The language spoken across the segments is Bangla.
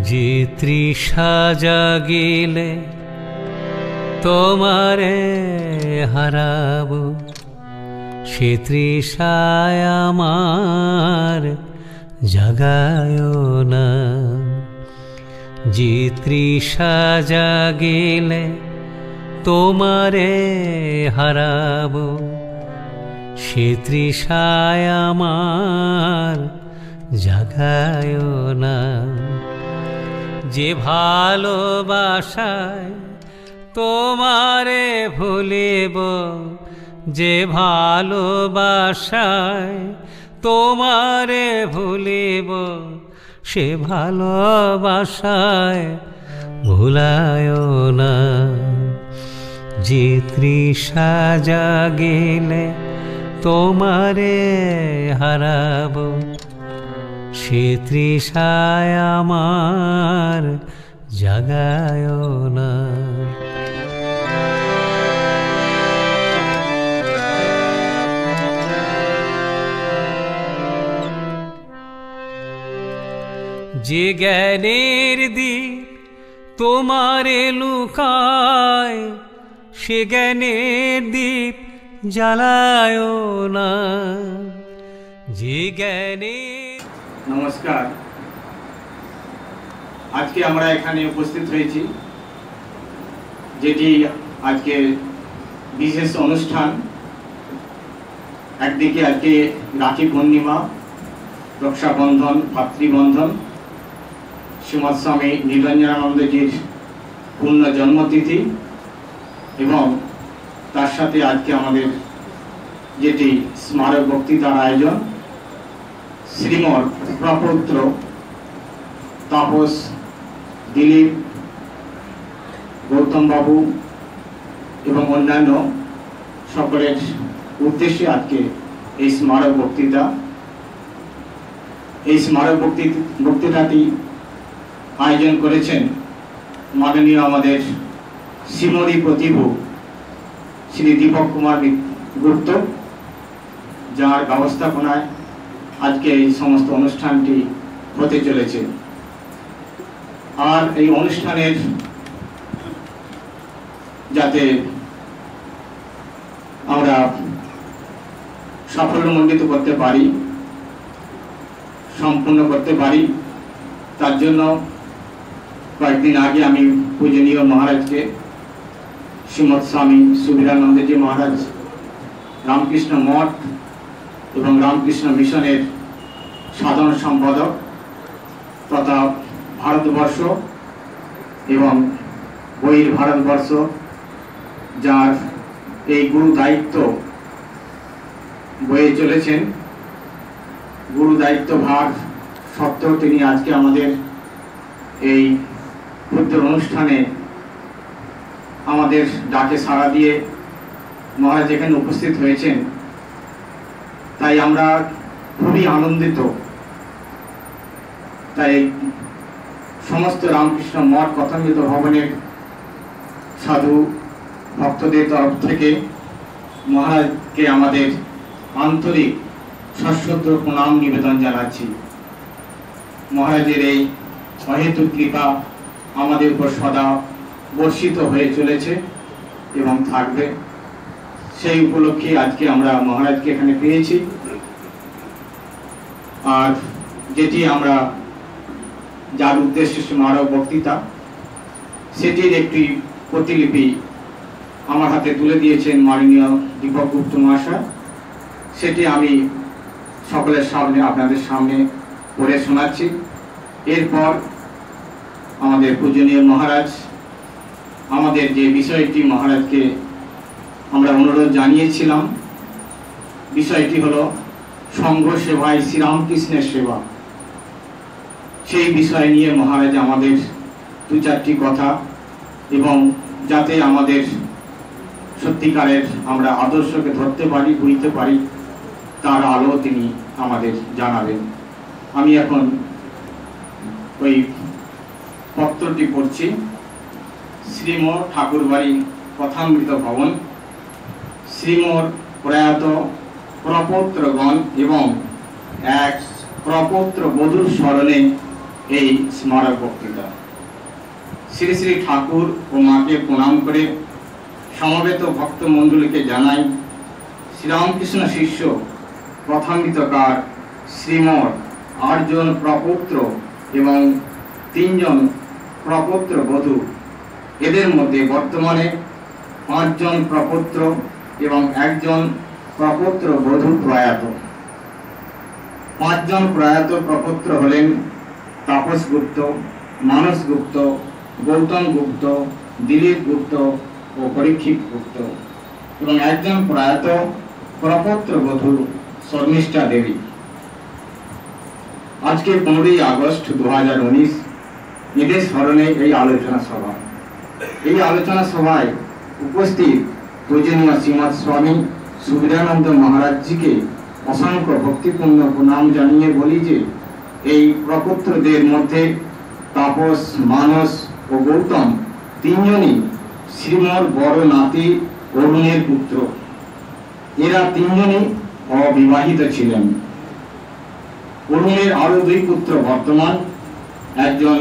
যে তৃষা জাগিলে তোমারে হারাবো, সে তৃষায় আমার জাগায় না। যে তৃষা জাগিলে তোমারে হারাবো, সে তৃষায় আমার জাগায় না। যে ভালোবাসায় তোমারে ভুলিব, যে ভালোবাসায় তোমারে ভুলিব, সে ভালোবাসায় ভুলায় না। যে তৃষা জাগিলে তোমারে হারাবো, সে তৃষায় আমার জাগায় না। যে জ্ঞানের দ্বীপ তোমারে লুকায়, সে জ্ঞানের দ্বীপ জ্বালায় না। যে জ্ঞানের। নমস্কার, আজকে আমরা এখানে উপস্থিত হয়েছি, যেটি আজকে বিশেষ অনুষ্ঠান। একদিকে আজকে রাখি পূর্ণিমা, রক্ষাবন্ধন, ভাতৃবন্ধন, শ্রীমৎ স্বামী নীলরঞ্জনানন্দজির পূর্ণ জন্মতিথি, এবং তার সাথে আজকে আমাদের যেটি স্মারক বক্তৃতার আয়োজন, শ্রীমৎ প্রপৌত্র তাপস দিলীপ, গৌতম বাবু এবং অন্যান্য সকলের উদ্দেশ্যে আজকে এই স্মারক বক্তৃতা। এই স্মারক বক্তৃতাটি আয়োজন করেছেন মাননীয় আমাদের শ্রীমতী প্রতিভু শ্রী দীপক কুমার গুপ্ত, যার ব্যবস্থাপনায় আজকে এই সমস্ত অনুষ্ঠানটি হতে চলেছে। আর এই অনুষ্ঠানের যাতে আমরা সাফল্যমণ্ডিত করতে পারি, সম্পূর্ণ করতে পারি, তার জন্য কয়েকদিন আগে আমি পূজনীয় মহারাজকে, শ্রীমৎ স্বামী সুবিধানন্দজি মহারাজ, রামকৃষ্ণ মঠ এবং রামকৃষ্ণ মিশনের সাধারণ সম্পাদক তথা ভারতবর্ষ এবং বহির ভারতবর্ষ, যার এই গুরু দায়িত্ব বয়ে চলেছেন, গুরু দায়িত্ব ভার সত্ত্বেও তিনি আজকে আমাদের এই ক্ষুদ্র অনুষ্ঠানে আমাদের ডাকে সাড়া দিয়ে মহারাজ এখানে উপস্থিত হয়েছেন। তাই আমরা খুবই আনন্দিত। তাই সমস্ত রামকৃষ্ণ মঠ কথামৃত ভবনের সাধু ভক্তদের তরফ থেকে মহারাজকে আমাদের আন্তরিক সশ্রদ্ধ প্রণাম নিবেদন জানাচ্ছি। মহারাজের এই অহেতুক কৃপা আমাদের উপর সদা বর্ষিত হয়ে চলেছে এবং থাকবে। সেই উপলক্ষে আজকে আমরা মহারাজকে এখানে পেয়েছি। আর যেটি আমরা যার উদ্দেশ্যে স্মারক বক্তৃতা, সেটির একটি প্রতিলিপি আমার হাতে তুলে দিয়েছেন মাননীয় দীপক গুপ্ত মহাশয়। সেটি আমি সকলের সামনে, আপনাদের সামনে পড়ে শোনাচ্ছি। এরপর আমাদের পূজনীয় মহারাজ আমাদের যে বিষয়টি মহারাজকে আমরা অনুরোধ জানিয়েছিলাম, বিষয়টি হলো সংঘ সেবায় শ্রীরামকৃষ্ণের সেবা, সেই বিষয় নিয়ে মহারাজ আমাদের দু চারটি কথা, এবং যাতে আমাদের সত্যিকারের আমরা আদর্শকে ধরতে পারি, বুঝতে পারি, তার আলো তিনি আমাদের জানাবেন। আমি এখন ওই পত্রটি পড়ছি। শ্রীমোর ঠাকুরবাড়ি কথামৃত ভবন, শ্রীমোর প্রয়াত প্রপৌত্রগণ এবং এক প্রপৌত্র বধূর স্মরণে এই স্মারক বক্তৃতা। শ্রী শ্রী ঠাকুর ও মাকে প্রণাম করে সমবেত ভক্ত মণ্ডলীকে জানাই শ্রীরামকৃষ্ণ শিষ্য প্রথমিতকার শ্রীমর 8 জন প্রপৌত্র এবং 3 জন প্রপৌত্র বধূ, এদের মধ্যে বর্তমানে 5 জন প্রপৌত্র এবং 1 জন প্রপৌত্র বধূ প্রয়াত। 5 জন প্রয়াত প্রপৌত্র হলেন তাপস গুপ্ত, মানস গুপ্ত, গৌতম গুপ্ত, দিলীপ গুপ্ত ও পরীক্ষিত গুপ্ত, এবং 1 জন প্রয়াত প্রপৌত্র বধূ শর্মিষ্ঠা দেবী। আজকে 15ই আগস্ট 2019 এদের স্মরণে এই আলোচনা সভা। এই আলোচনা সভায় উপস্থিত পূজনীয় শ্রীমৎ স্বামী সুবিধানন্দ মহারাজজিকে অসংখ্য ভক্তিপূর্ণ প্রণাম জানিয়ে বলি যে এই প্রপৌত্রদের মধ্যে তাপস, মানস ও গৌতম 3 জনই শ্রীমর বড় নাতি অরুণের পুত্র। এরা 3 জনই অবিবাহিত ছিলেন। অরুণের আরো 2 পুত্র বর্তমান, একজন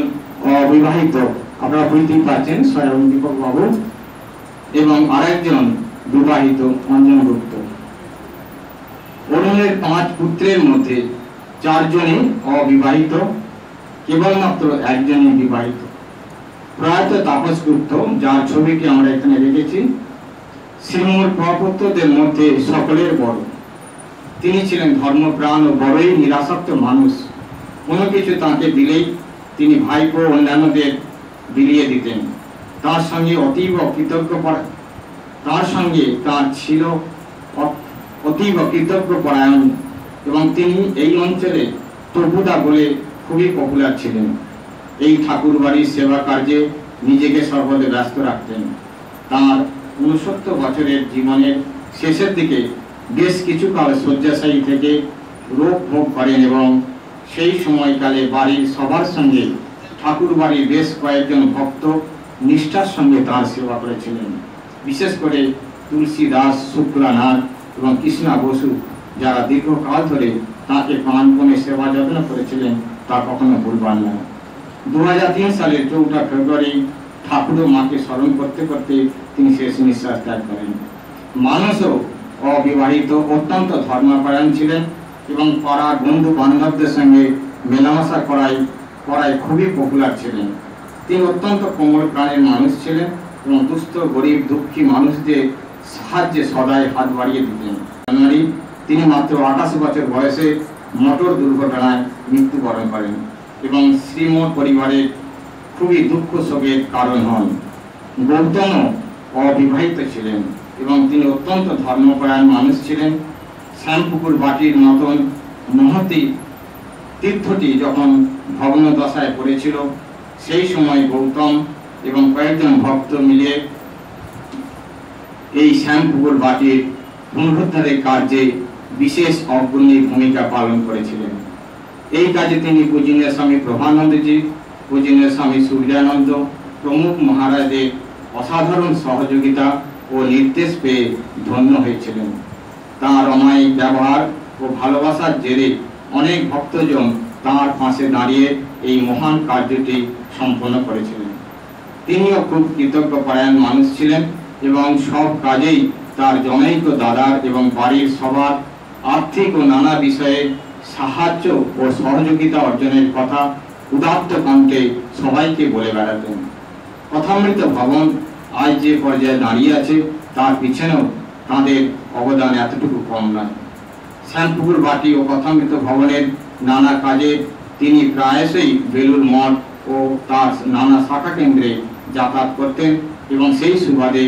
অবিবাহিত, আপনারা বুঝতেই পারছেন, স্বয়ং দীপক বাবু, এবং আরেকজন বিবাহিত, অঞ্জন গুপ্ত। অরুণের 5 পুত্রের মধ্যে 4 জনই অবিবাহিত, কেবলমাত্র 1 জনই বিবাহিত। প্রয়াত তাপস গুপ্ত, যার ছবিকে আমরা এখানে রেখেছি, শ্রীমর প্রপৌত্রদের মধ্যে সকলের বড়। তিনি ছিলেন ধর্মপ্রাণ ও বড়ই নিরাসক্ত মানুষ। কোনো কিছু তাকে দিলেই তিনি ভাইপো অন্যান্যদের বিলিয়ে দিতেন। তার সঙ্গে তার ছিল অতীব কৃতজ্ঞপরায়ণ, এবং তিনি এই অঞ্চলে তবুদা বলে খুবই পপুলার ছিলেন। এই ঠাকুর বাড়ির সেবা কার্যে নিজেকে সর্বদা ব্যস্ত রাখতেন। তার 69 বছরের জীবনের শেষের দিকে বেশ কিছুকাল শয্যাশায়ী থেকে রোগ ভোগ করেন, এবং সেই সময়কালে বাড়ির সবার সঙ্গে ঠাকুর বাড়ির বেশ কয়েকজন ভক্ত নিষ্ঠার সঙ্গে তার সেবা করেছিলেন। বিশেষ করে তুলসী দাস, শুক্লানাথ এবং কৃষ্ণা বসু, যারা দীর্ঘকাল ধরে তাকে প্রাণপণে সেবা যত্ন করেছিলেন, তা কখনো ভুলবার না। 2003 সালের 4 ফেব্রুয়ারি ঠাকুর ও মাকে স্মরণ করতে করতে তিনি শেষ নিঃশ্বাস ত্যাগ করেন। মানসও অবিবাহিত, অত্যন্ত ধর্মপরায়ণ ছিলেন এবং পাড়ার বন্ধু বান্ধবদের সঙ্গে মেলামেশা করায় খুবই পপুলার ছিলেন। তিনি অত্যন্ত কোমল প্রাণের মানুষ ছিলেন এবং দুস্থ, গরিব, দুঃখী মানুষদের সাহায্যে সদাই হাত বাড়িয়ে দিতেন। জানুয়ারি তিনি মাত্র 28 বছর বয়সে মোটর দুর্ঘটনায় মৃত্যুবরণ করেন এবং শ্রীমর পরিবারের খুবই দুঃখ শোকের কারণ হন। গৌতমও অবিবাহিত ছিলেন এবং তিনি অত্যন্ত ধর্মপরায়ণ মানুষ ছিলেন। শ্যামপুকুর বাটির মতন মহতী তীর্থটি যখন ভগ্ন দশায় পড়েছিল, সেই সময় গৌতম এবং কয়েকজন ভক্ত মিলে এই শ্যামপুকুর বাটির পুনরুদ্ধারের কার্যে বিশেষ অগ্রণী ভূমিকা পালন করেছিলেন। এই কাজে তিনি পূজনীয় স্বামী প্রভানন্দজি, পূজনীয় স্বামী সূর্যানন্দ প্রমুখ মহারাজদের অসাধারণ সহযোগিতা ও নির্দেশ পেয়ে ধন্য হয়েছিলেন। তাঁর অমায়িক ব্যবহার ও ভালোবাসার জেরে অনেক ভক্তজন তাঁর পাশে দাঁড়িয়ে এই মহান কার্যটি সম্পন্ন করেছিলেন। তিনিও খুব কৃতজ্ঞপরায়ণ মানুষ ছিলেন এবং সব কাজেই তার জনৈক দাদার এবং বাড়ির সবার আর্থিক ও নানা বিষয়ে সাহায্য ও সহযোগিতা অর্জনের কথা উদাত্ত কণ্ঠে সবাইকে বলে বেড়াতেন। কথামৃত ভবন আজ যে পর্যায়ে দাঁড়িয়ে আছে, তার পিছনেও তাঁদের অবদান এতটুকু কম নয়। শ্যামপুকুর বাটি ও কথামৃত ভবনের নানা কাজে তিনি প্রায়শই বেলুর মঠ ও তার নানা শাখা কেন্দ্রে যাতায়াত করতেন এবং সেই সুবাদে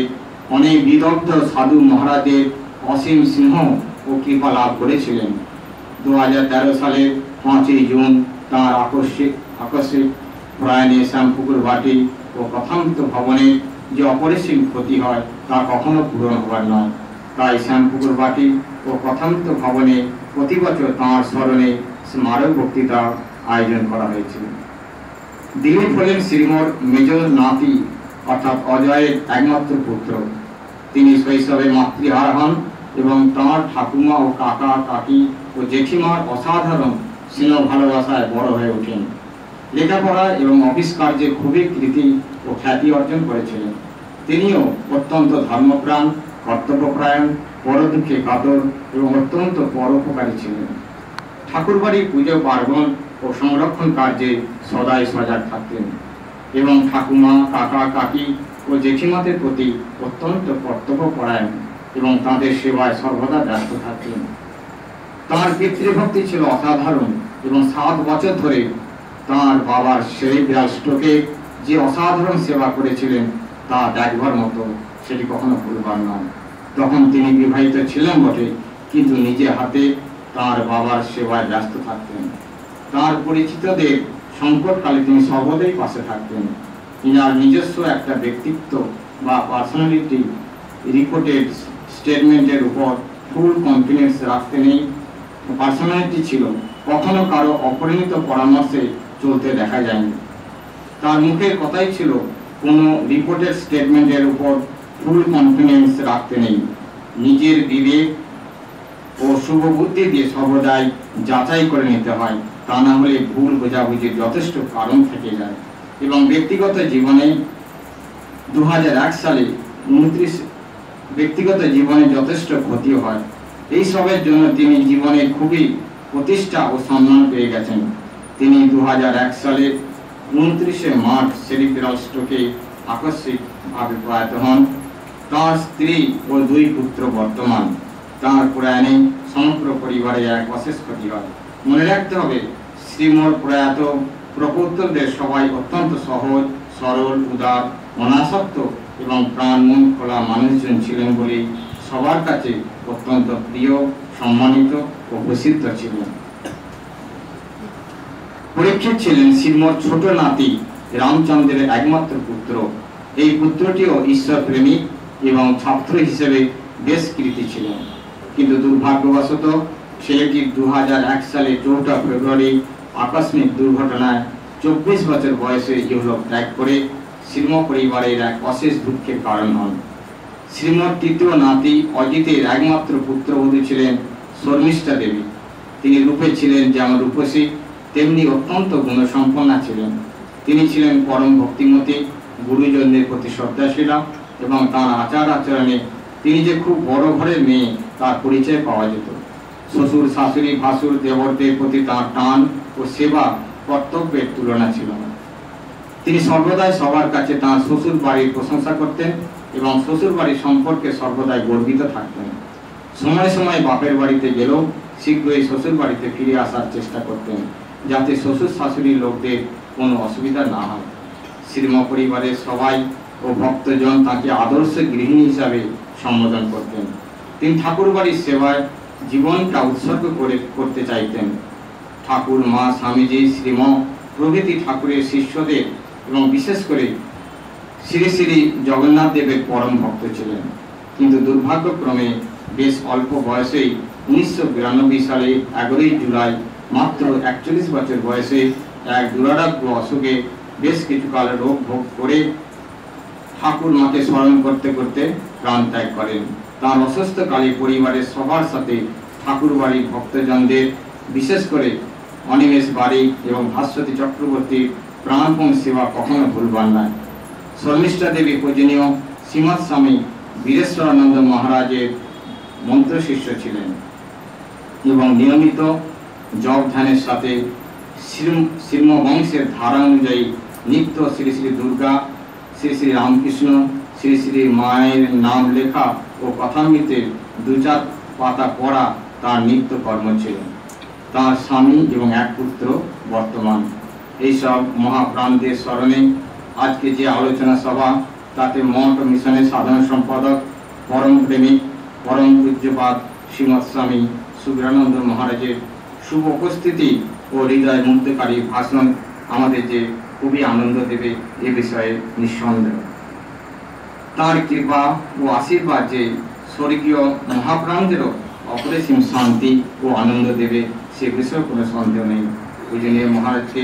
অনেক বিদগ্ধ সাধু মহারাজের অসীম স্নেহ ও কৃপা লাভ করেছিলেন। 2013 সালের 5ই জুন তাঁর আকস্মিক প্রয়াণে শ্যামপুকুর বাটি ও কথামৃত ভবনে যে অপরিসীম ক্ষতি হয়, তা কখনো পূরণ হবার নয়। তাই শ্যামপুকুর বাটি ও কথামৃত ভবনে প্রতি বছর তাঁর স্মরণে স্মারক বক্তৃতা আয়োজন করা হয়েছিল। দিলীপ হলেন শ্রীমর মেজর নাতি অর্থাৎ অজয়ের একমাত্র পুত্র। তিনি শৈশবে মাতৃহারা হন এবং তাঁর ঠাকুমা ও কাকা, কাকি ও জেঠিমার অসাধারণ স্নেহ ভালোবাসায় বড় হয়ে ওঠেন। লেখাপড়া এবং অফিস কার্যে খুবই কৃতি ও খ্যাতি অর্জন করেছিলেন। তিনিও অত্যন্ত ধর্মপ্রাণ, কর্তব্যপ্রায়ণ, পরদুঃখে কাতর এবং অত্যন্ত পরোপকারী ছিলেন। ঠাকুরবাড়ির পুজো পার্বণ ও সংরক্ষণ কার্যে সদাই সজাগ থাকতেন এবং ঠাকুমা, কাকা, কাকি ও জেঠিমাদের প্রতি অত্যন্ত কর্তব্যপরায়ণ এবং তাঁদের সেবায় সর্বদা ব্যস্ত থাকতেন। তাঁর পিতৃভক্তি ছিল অসাধারণ এবং 7 বছর ধরে তাঁর বাবার সেরিব্রাল স্ট্রোকে যে অসাধারণ সেবা করেছিলেন তা দেখবার মতো, সেটি কখনো ভুলবার নয়। তখন তিনি বিবাহিত ছিলেন বটে, কিন্তু নিজে হাতে তাঁর বাবার সেবায় ব্যস্ত থাকতেন। তাঁর পরিচিতদের সংকটকালে তিনি সর্বদাই পাশে থাকতেন। ইনার নিজস্ব একটা ব্যক্তিত্ব বা পার্সোনালিটি রিপোর্টেড স্টেটমেন্টের উপর ফুল কনফিডেন্স রাখতে নেই পার্সোনালিটি ছিল, কখনো কারো অপরিণত পরামর্শে চলতে দেখা যায়নি। তার মুখের কথাই ছিল কোনো রিপোর্টেড স্টেটমেন্টের উপর ফুল কনফিডেন্স রাখতে নেই, নিজের বিবেক ও শুভবুদ্ধি দিয়ে সর্বদাই যাচাই করে নিতে হয়, তা না হলে ভুল বোঝাবুঝির যথেষ্ট কারণ থেকে যায়। এবং ব্যক্তিগত জীবনে 2001 সালে ব্যক্তিগত জীবনে যথেষ্ট ক্ষতি হয়। এই সবের জন্য তিনি জীবনে খুবই প্রতিষ্ঠা ও সম্মান পেয়ে গেছেন। তিনি 2001 সালে 29শে মার্চ সেরিব্রাল স্ট্রোকে আকস্মিকভাবে প্রয়াত হন। তাঁর স্ত্রী ও 2 পুত্র বর্তমান। তাঁর প্রয়াণে সমগ্র পরিবারে এক অশেষ ক্ষতি হয়। মনে রাখতে হবে, শ্রীমোর প্রয়াত প্রপৌত্রদের সবাই অত্যন্ত সহজ, সরল, উদার, অনাসক্ত এবং প্রাণ মন খোলা মানুষজন ছিলেন বলে সবার কাছে অত্যন্ত প্রিয়, সম্মানিত ও প্রসিদ্ধ ছিলেন। পরীক্ষিত ছিলেন শ্রীমোর ছোট নাতি রামচন্দ্রের একমাত্র পুত্র। এই পুত্রটিও ঈশ্বর প্রেমিক এবং ছাত্র হিসেবে বেশ কৃতি ছিলেন, কিন্তু দুর্ভাগ্যবশত ছেলেটির 2001 সালে 4 ফেব্রুয়ারি আকস্মিক দুর্ঘটনায় 24 বছর বয়সে ইহলোক ত্যাগ করে শ্রীম পরিবারের এক অশেষ দুঃখের কারণ হন। শ্রীমোর তৃতীয় নাতি অজিতের একমাত্র পুত্রবধূ ছিলেন শর্মিষ্ঠা দেবী। তিনি রূপে ছিলেন যেমন রূপসী, তেমনি অত্যন্ত গুণসম্পন্না ছিলেন। তিনি ছিলেন পরম ভক্তিমতী, গুরুজনদের প্রতি শ্রদ্ধাশীলা এবং তাঁর আচার আচরণে তিনি যে খুব বড় ঘরের মেয়ে তার পরিচয় পাওয়া যেত। শ্বশুর, শাশুড়ি, ভাসুর, দেবরদের প্রতি তাঁর টান ও সেবা কর্তব্যের তুলনা ছিল না। তিনি সর্বদাই সবার কাছে তাঁর শ্বশুর বাড়ির প্রশংসা করতেন এবং শ্বশুর বাড়ির সম্পর্কে সর্বদাই গর্বিত থাকতেন। সময় সময় বাপের বাড়িতে গেলেও শীঘ্রই শ্বশুর বাড়িতে ফিরে আসার চেষ্টা করতেন, যাতে শ্বশুর শাশুড়ির লোকদের কোনো অসুবিধা না হয়। শ্রীম পরিবারের সবাই ও ভক্তজন তাকে আদর্শ গৃহিণী হিসাবে সম্বোধন করতেন। তিনি ঠাকুর বাড়ির সেবায় জীবনটা উৎসর্গ করতে চাইতেন। ঠাকুর, মা, স্বামীজি, শ্রীম প্রভৃতি ঠাকুরের শিষ্যদের এবং বিশেষ করে শ্রী শ্রী জগন্নাথ দেবের পরম ভক্ত ছিলেন। কিন্তু দুর্ভাগ্যক্রমে বেশ অল্প বয়সেই 1992 সালে 11 জুলাই মাত্র 41 বছর বয়সে এক দুরারোগ্য অসুখে বেশ কিছুকাল রোগ ভোগ করে ঠাকুর মাকে স্মরণ করতে করতে প্রাণ ত্যাগ করেন। তার অসুস্থকালে পরিবারের সবার সাথে ঠাকুর বাড়ির ভক্তজনদের, বিশেষ করে অনিমেষ বাড়ি এবং ভাস্বতী চক্রবর্তীর প্রাণপণ সেবা কখনো ভুলবার নয়। শর্মিষ্ঠা দেবী পূজনীয় শ্রীমৎ স্বামী বীরেশ্বরানন্দ মহারাজের মন্ত্র শিষ্য ছিলেন এবং নিয়মিত জপ ধ্যানের সাথে শ্রীম বংশের ধারা অনুযায়ী নিত্য শ্রী শ্রী দুর্গা, শ্রী শ্রী রামকৃষ্ণ, শ্রী শ্রী মায়ের নাম লেখা ও কথামৃতের 2-4 পাতা পড়া তার নিত্য কর্ম ছিল। তার স্বামী এবং এক পুত্র বর্তমান। এইসব মহাপ্রাণদের স্মরণে আজকে যে আলোচনা সভা, তাতে মঠ ও মিশনের সাধারণ সম্পাদক পরম প্রেমিক পরম পূজ্যপাদ শ্রীমৎ স্বামী সুবীরানন্দ মহারাজের শুভ উপস্থিতি ও হৃদয় মুগ্ধকারী ভাষণ আমাদের যে খুবই আনন্দ দেবে এ বিষয়ে নিঃসন্দেহ। তার কৃপা ও আশীর্বাদ যে স্বর্গীয় মহাপ্রাণদেরও অপরিসীম শান্তি ও আনন্দ দেবে সে বিষয়ে কোনো সন্দেহ নেই। পূজনীয় মহারাজকে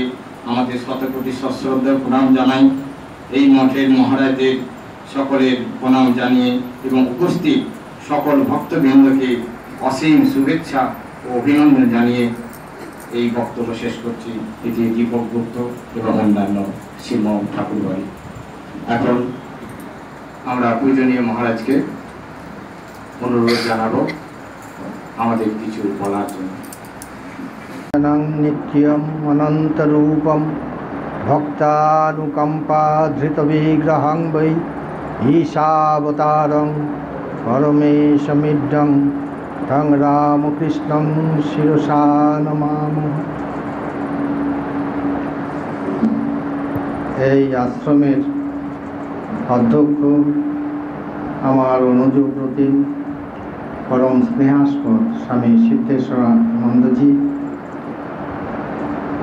আমাদের শতকোটি সশ্রদ্ধা প্রণাম জানাই। এই মঠের মহারাজদের সকলের প্রণাম জানিয়ে এবং উপস্থিত সকল ভক্তবৃন্দকে অসীম শুভেচ্ছা ও অভিনন্দন জানিয়ে এই বক্তব্য শেষ করছি। এটি দীপক গুপ্ত এবং অন্যান্য শ্রীমন ঠাকুরবাড়ি। এখন আমরা পূজনীয় মহারাজকে অনুরোধ জানাবো আমাদের কিছু বলার জন্য। নিত্যম অনন্তরূপম ভক্তানুকম্পা ধৃত বিগ্রহং বৈ ঈশাবতারং পরমেশমিড্ডং तं রামকৃষ্ণং শিরসা নমামহ। এই আশ্রমের অধ্যক্ষ আমার অনুযোগব্রতী পরম স্নেহাস্পদ স্বামী সিদ্ধেশ্বরানন্দজি,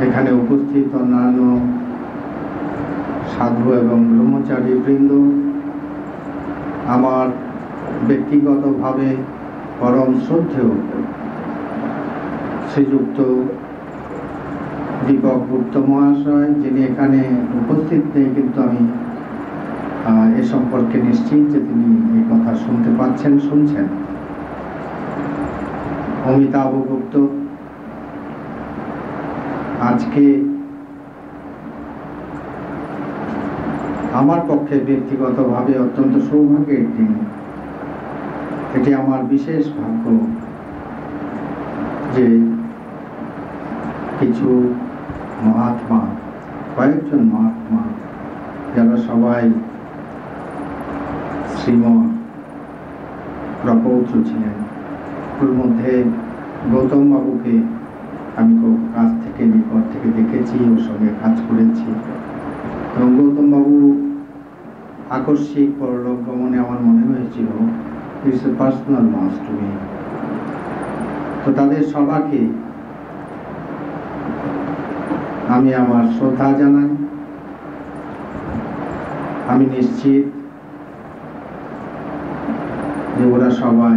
এখানে উপস্থিত অন্যান্য সাধু এবং ব্রহ্মচারী বৃন্দ, আমার ব্যক্তিগতভাবে পরম শ্রদ্ধেয় শ্রীযুক্ত দীপক গুপ্ত মহাশয়, যিনি এখানে উপস্থিত নেই, কিন্তু আমি এ সম্পর্কে নিশ্চিত যে তিনি এই কথা শুনতে পাচ্ছেন, শুনছেন। অমিতাভ গুপ্ত, আজকে আমার পক্ষে ব্যক্তিগতভাবে অত্যন্ত সৌভাগ্যের দিন। এটি আমার বিশেষ ভাগ্য যে কিছু মহাত্মা, কয়েকজন মহাত্মা, যারা সবাই শ্রীমৎ প্রপৌত্র ছিলেন। ওর মধ্যে গৌতম বাবুকে আমি খুব কাছ থেকে নিকট থেকে দেখেছি, ওর সঙ্গে কাজ করেছি, এবং গৌতম বাবু আকস্মিক পরলোক গমনে আমার মনে হয়েছিল it's a personal loss to me. তো তাদের সবাইকে আমি আমার শ্রদ্ধা জানাই। আমি নিশ্চিত যে ওরা সবাই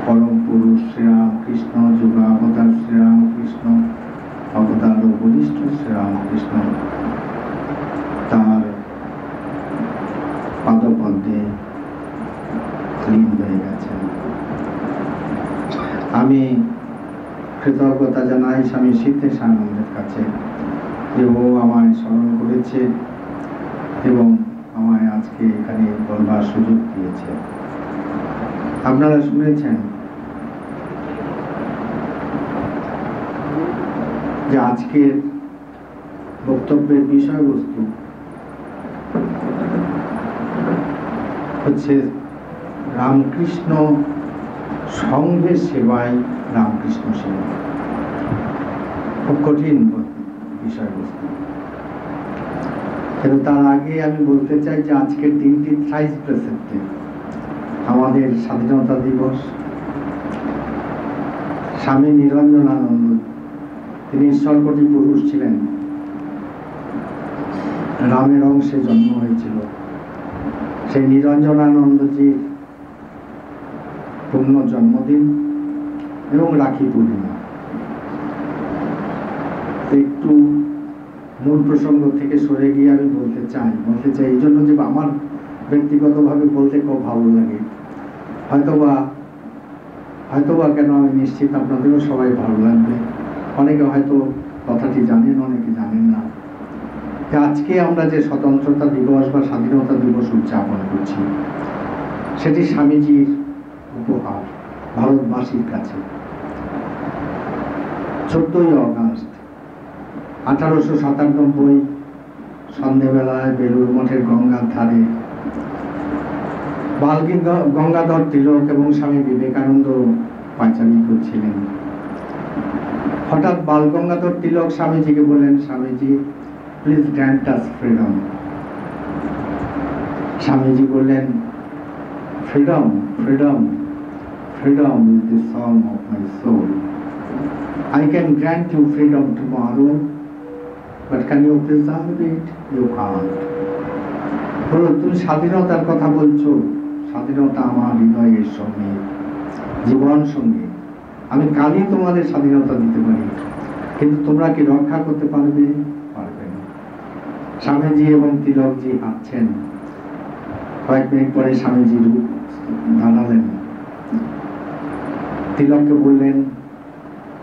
পরম পুরুষ শ্রীরামকৃষ্ণ, যুগাবতার শ্রীরামকৃষ্ণ, অবতার ও বলিষ্ঠ শ্রীরামকৃষ্ণ তার পাদপদ্মে লীন হয়ে গেছেন। আমি কৃতজ্ঞতা জানাই স্বামী সিদ্ধেশানন্দের কাছে যে ও আমায় স্মরণ করেছে এবং আমায় আজকে এখানে বলবার সুযোগ দিয়েছে। আপনারা শুনেছেন যে আজকের বক্তব্যের বিষয়বস্তু হচ্ছে রামকৃষ্ণ সংঘের সেবায় রামকৃষ্ণ সেবা। খুব কঠিন বিষয়বস্তু, কিন্তু তার আগে আমি বলতে চাই যে আজকের দিনটি থ্রাইস প্রেসেন্টেড। আমাদের স্বাধীনতা দিবস। স্বামী নিরঞ্জনানন্দ, তিনি ঈশ্বরকোটি পুরুষ ছিলেন, রামের অংশে জন্ম হয়েছিল। সেই নিরঞ্জনানন্দজির পূর্ণ জন্মদিন এবং রাখি পূর্ণিমা। একটু মূল প্রসঙ্গ থেকে সরে গিয়ে আমি বলতে চাই এই জন্য যে আমার ব্যক্তিগতভাবে বলতে খুব ভালো লাগে। হয়তোবা কেন আমি নিশ্চিত আপনাদেরও সবাই ভালো লাগবে। অনেকে হয়তো কথাটি জানেন, অনেকে জানেন না। আজকে আমরা যে স্বতন্ত্রতা দিবস বা স্বাধীনতা দিবস উদযাপন করছি, সেটি স্বামীজির উপহার ভারতবাসীর কাছে। 14ই অগাস্ট 1897 সন্ধেবেলায় বেলুর মঠের গঙ্গার ধারে বাল গঙ্গাধর তিলক এবং স্বামী বিবেকানন্দ পাঁচালী করছিলেন। হঠাৎ বাল গঙ্গাধর তিলক স্বামীজিকে বললেন, Swamiji please grant us freedom. Swamiji বললেন, freedom freedom freedom is the song of my soul. I can grant you freedom tomorrow, but can you preserve it? You can't. বলো, তুমি স্বাধীনতার কথা বলছো, স্বাধীনতা আমার হৃদয়ের সঙ্গে, জীবন সঙ্গে। আমি কালই তোমাদের স্বাধীনতা দিতে পারি, কিন্তু তোমরা কি রক্ষা করতে পারবে? পারবে না। স্বামীজি এবং তিলকজি হাঁটছেন। কয়েক মিনিট পরে স্বামীজি দাঁড়ালেন, তিলককে বললেন,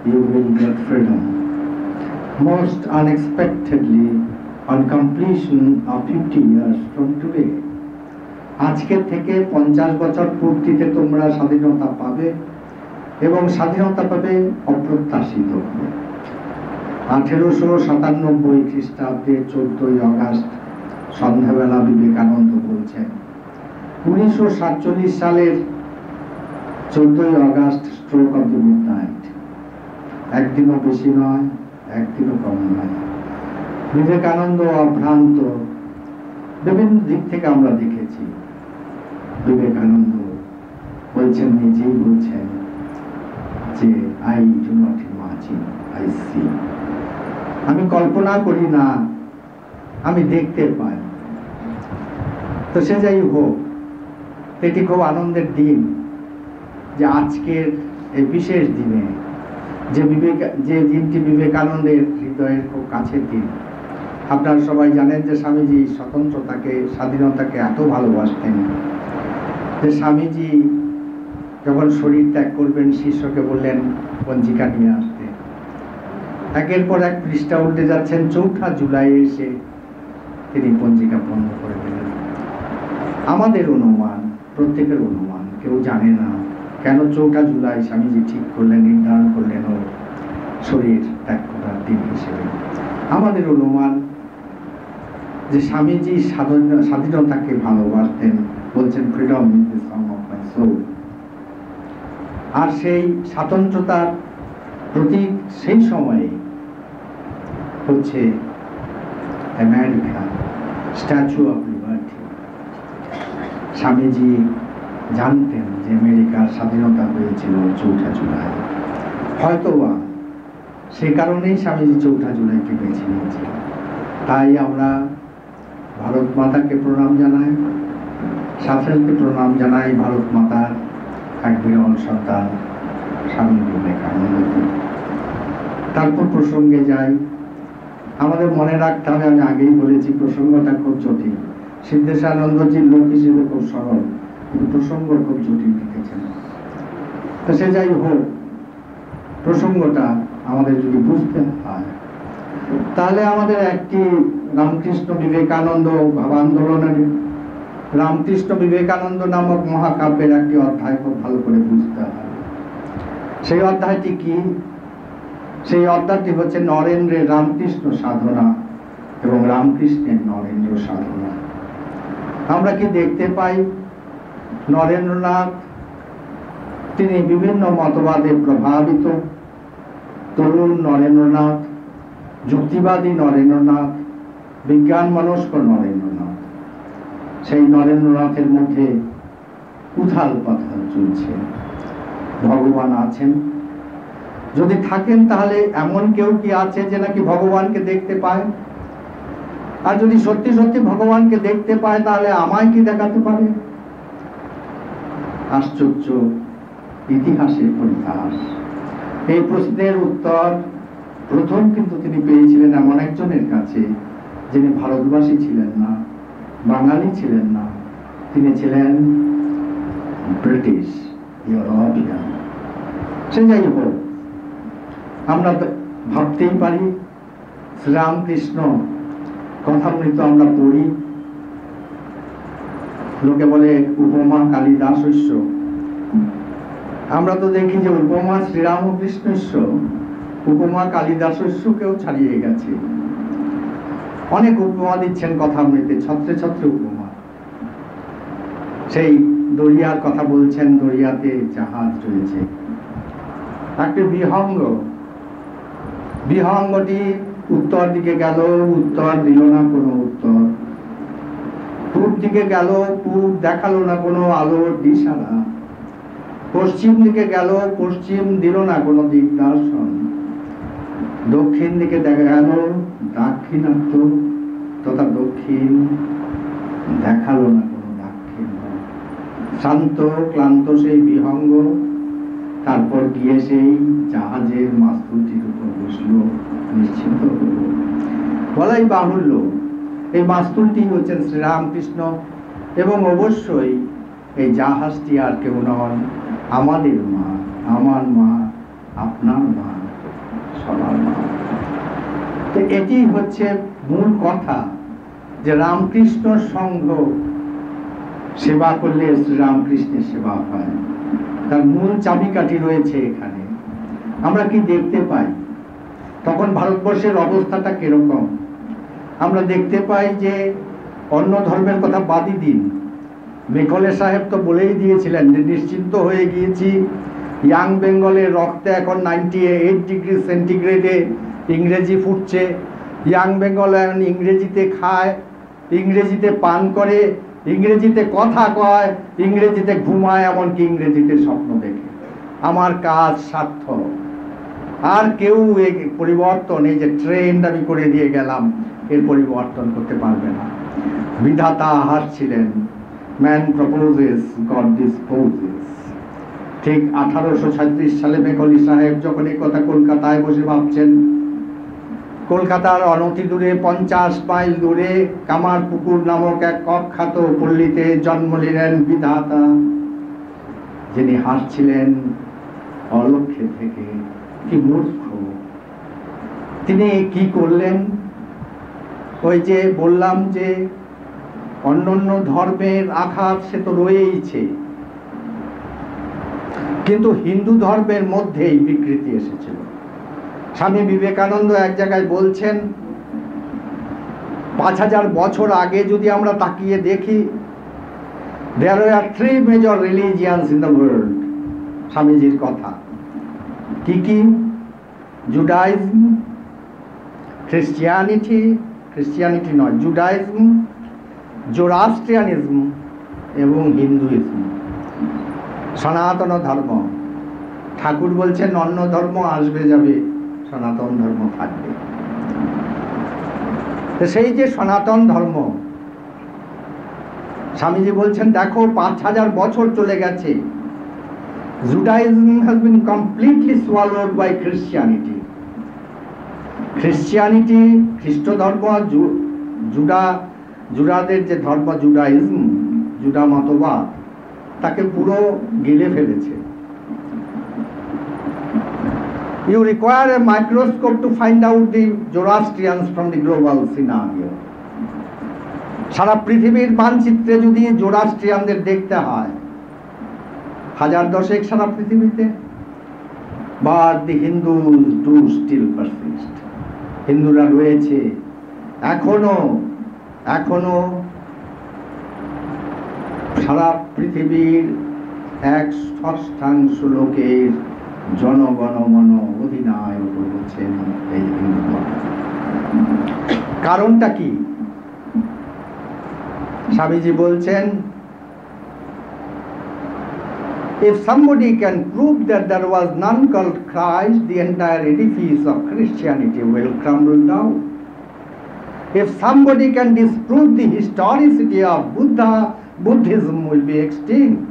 you will get freedom. Most unexpectedly, on completion of 50 years from today, আজকে থেকে 50 বছর পূর্তিতে তোমরা স্বাধীনতা পাবে এবং স্বাধীনতা পাবে অপ্রত্যাশিত। 1897 খ্রিস্টাব্দে 14 আগস্ট সন্ধ্যাবেলা বিবেকানন্দ বলছেন, 1947 সালের 14 August stroke of the midnight, একদিনও বেশি নয়, একদিনও কম নয়। বিবেকানন্দ অভ্রান্ত বিভিন্ন দিক থেকে আমরা দেখেছি। বিবেকানন্দ বলছেন, নিজেই বলছেন যে I do not imagine, I see, আমি কল্পনা করি না, আমি দেখতে পাই। তো সে যাই হোক, এটি খুব আনন্দের দিন যে আজকের এই বিশেষ দিনে যে দিনটি বিবেকানন্দের হৃদয়ের খুব কাছের দিন। আপনারা সবাই জানেন যে স্বামীজি স্বতন্ত্রতাকে, স্বাধীনতাকে এত ভালোবাসতেন যে স্বামীজি যখন শরীর ত্যাগ করবেন শিষ্যকে বললেন পঞ্জিকা নিয়ে আসতে। একের পর এক পৃষ্ঠা উল্টে যাচ্ছেন, 4 জুলাই এসে তিনি পঞ্জিকা বন্ধ করে দিলেন। আমাদের অনুমান, প্রত্যেকের অনুমান, কেউ জানে না কেন 4 জুলাই স্বামীজি ঠিক করলেন, নির্ধারণ করলেন ও শরীর ত্যাগ করার দিন হিসেবে। আমাদের অনুমান যে স্বামীজি স্বাধীনতাকে ভালোবাসতেন, বলছেন freedom is the song of my soul. আর সেই স্বাতন্ত্রতার প্রতীক সেই সময়ে হচ্ছে America, statue of liberty. Swamiji জানতেন যে আমেরিকার স্বাধীনতা হয়েছিল 4 জুলাই। হয়তোবা সে কারণেই স্বামীজি 4 জুলাইকে বেছে নিয়েছিলেন। তাই আমরা ভারত মাতাকে প্রণাম জানাই, শাসনকে প্রণাম জানাই, ভারত মাতার এক বিরল সন্তান স্বামী বিবেকানন্দকে। তারপর প্রসঙ্গে যাই। আমাদের মনে রাখতে হবে, আমি আগেই বলেছি প্রসঙ্গটা খুব জটিল। সিদ্ধেশানন্দজির লোক হিসেবে খুব সরল, কিন্তু প্রসঙ্গ খুব জটিল লিখেছেন। তো সে যাই হোক, প্রসঙ্গটা আমাদের যদি বুঝতে হয় তাহলে আমাদের একটি রামকৃষ্ণ বিবেকানন্দ ভাবান্দোলনের রামকৃষ্ণ বিবেকানন্দ নামক মহাকাব্যের একটি অধ্যায় খুব ভালো করে বুঝতে হবে। সেই অধ্যায়টি কি? সেই অধ্যায়টি হচ্ছে নরেন্দ্রের রামকৃষ্ণ সাধনা এবং রামকৃষ্ণের নরেন্দ্র সাধনা। আমরা কি দেখতে পাই? নরেন্দ্রনাথ তিনি বিভিন্ন মতবাদে প্রভাবিত। তরুণ নরেন্দ্রনাথ, যুক্তিবাদী নরেন্দ্রনাথ, বিজ্ঞান মনস্ক নরেন্দ্রনাথ। সেই নরেন্দ্রনাথের মধ্যে উথাল পাথাল চলছে। ভগবান আছেন, যদি থাকেন তাহলে এমন কেউ কি আছে যে নাকি ভগবানকে দেখতে পায়? আর যদি সত্যি সত্যি ভগবানকে দেখতে পায় তাহলে আমায় কি দেখাতে পারে? আশ্চর্য ইতিহাসের পরিহাস। এই প্রশ্নের উত্তর প্রথম কিন্তু তিনি পেয়েছিলেন এমন একজনের কাছে যিনি ভারতবাসী ছিলেন না, বাঙালি ছিলেন না, তিনি ছিলেন ব্রিটিশ, ইউরোপিয়ান। সে যাই হোক, আমরা ভাবতেই পারি শ্রীরামকৃষ্ণ কথামৃত আমরা পড়ি, লোকে বলে উপমা কালিদাসস্য। আমরা তো দেখি যে উপমা শ্রীরামকৃষ্ণস্য, উপমা কালিদাসস্যকেও ছাড়িয়ে গেছে। অনেক উপমা দিচ্ছেন কথামৃতে, ছত্রে ছত্রে উপমা। সেই দরিয়ার কথা বলছেন, দরিয়াতে জাহাজ রয়েছে। একটি বিহঙ্গ, বিহঙ্গটি উত্তর দিকে গেল, উত্তর দিল না কোনো উত্তর। পূর্ব দিকে গেল, পূর্ব দেখালো না কোনো আলোর দিশারা। পশ্চিম দিকে গেল, পশ্চিম দিল না কোনো দিগদর্শন। দক্ষিণ দিকে দেখা গেল, দাক্ষিণাত্য তথা দক্ষিণ দেখালো না কোনো দাক্ষিণ। শান্ত ক্লান্ত সেই বিহঙ্গ তারপর গিয়ে সেই জাহাজের মাস্তুলটির উপর বসলো, নিশ্চিন্ত হলো। বলাই বাহুল্য এই মাস্তুলটি হচ্ছেন শ্রীরামকৃষ্ণ, এবং অবশ্যই এই জাহাজটি আর কেউ নন, আমাদের মা, আমার মা, আপনার মা, সবার মা। তো এটি হচ্ছে মূল কথা, যে রামকৃষ্ণ সংঘ সেবা করলে শ্রীরামকৃষ্ণের সেবা হয়। তার মূল চাবিকাঠি রয়েছে এখানে। আমরা কি দেখতে পাই তখন ভারতবর্ষের অবস্থাটা কিরকম? আমরা দেখতে পাই যে অন্য ধর্মের কথা বাদই দিন, মেকলে সাহেব তো বলেই দিয়েছিলেন যে নিশ্চিন্ত হয়ে গিয়েছি, ইয়াং বেঙ্গলের রক্তে এখন 98 ডিগ্রি সেন্টিগ্রেডে ইংরেজি ফুটছে। ইয়াং বেঙ্গল এখন ইংরেজিতে খায়, ইংরেজিতে পান করে, ইংরেজিতে কথা কয়, ইংরেজিতে ঘুমায়, এমনকি ইংরেজিতে স্বপ্ন দেখে। আমার কাজ সার্থক। আর কেউ এই পরিবর্তন, এই যে ট্রেন্ড আমি করে দিয়ে গেলাম, এর পরিবর্তন করতে পারবে না। বিধাতা হাসছিলেন, ম্যান প্রপোজেস গড ডিসপোজেস। ঠিক 1836 সালে মেকলি সাহেব যখন এই কথা কলকাতায় বসে ভাবছেন, কলকাতার অনতি দূরে 50 মাইল দূরে কামারপুকুর নামক এক অখ্যাত পল্লীতে জন্ম নিলেন বিধাতা, যিনি হাসছিলেন অলক্ষ্যে থেকে। কি মূর্খ! তিনি কি করলেন? ওই যে বললাম যে অন্যান্য ধর্মের আঘাত সে তো রয়েইছে, কিন্তু হিন্দু ধর্মের মধ্যেই বিকৃতি এসেছিল। স্বামী বিবেকানন্দ এক জায়গায় বলছেন, 5000 বছর আগে যদি আমরা তাকিয়ে দেখি, there are 3 major religions in the world। স্বামীজির কথা কি কি? জুডাইজম, খ্রিস্টিয়ানিটি নয়, জুডাইজম, জোরাস্ট্রিয়ানিজম এবং হিন্দুইজম, সনাতন ধর্ম। ঠাকুর বলছেন অন্য ধর্ম আসবে যাবে, সনাতন ধর্ম থাকবে। তো সেই যে সনাতন ধর্ম, স্বামীজি বলছেন দেখো 5000 বছর চলে গেছে, Judaism has been completely swallowed by Christianity. খ্রিস্ট ধর্ম, জুডাদের যে ধর্ম জুডাইজম, জুডা মতবাদ, তাকে পুরো গিলে ফেলেছে। You require a microscope to find out the Zoroastrians from the global scenario. সারা পৃথিবীর মানচিত্রে যদি জোরাস্ট্রিয়ানদের দেখতে হয়, 1010 সারা পৃথিবীতে, but the Hindus do still persist। হিন্দুরা রয়েছে এখনো সারা পৃথিবীর 1/6 লোকের জনগণমন অধিনায়ক হচ্ছেন এই হিন্দু ধর্ম। কারণটা কি? স্বামীজি বলছেন, if somebody can prove that there was none called Christ, the entire edifice of Christianity will crumble down. If somebody can disprove the historicity of Buddhism will be extinct.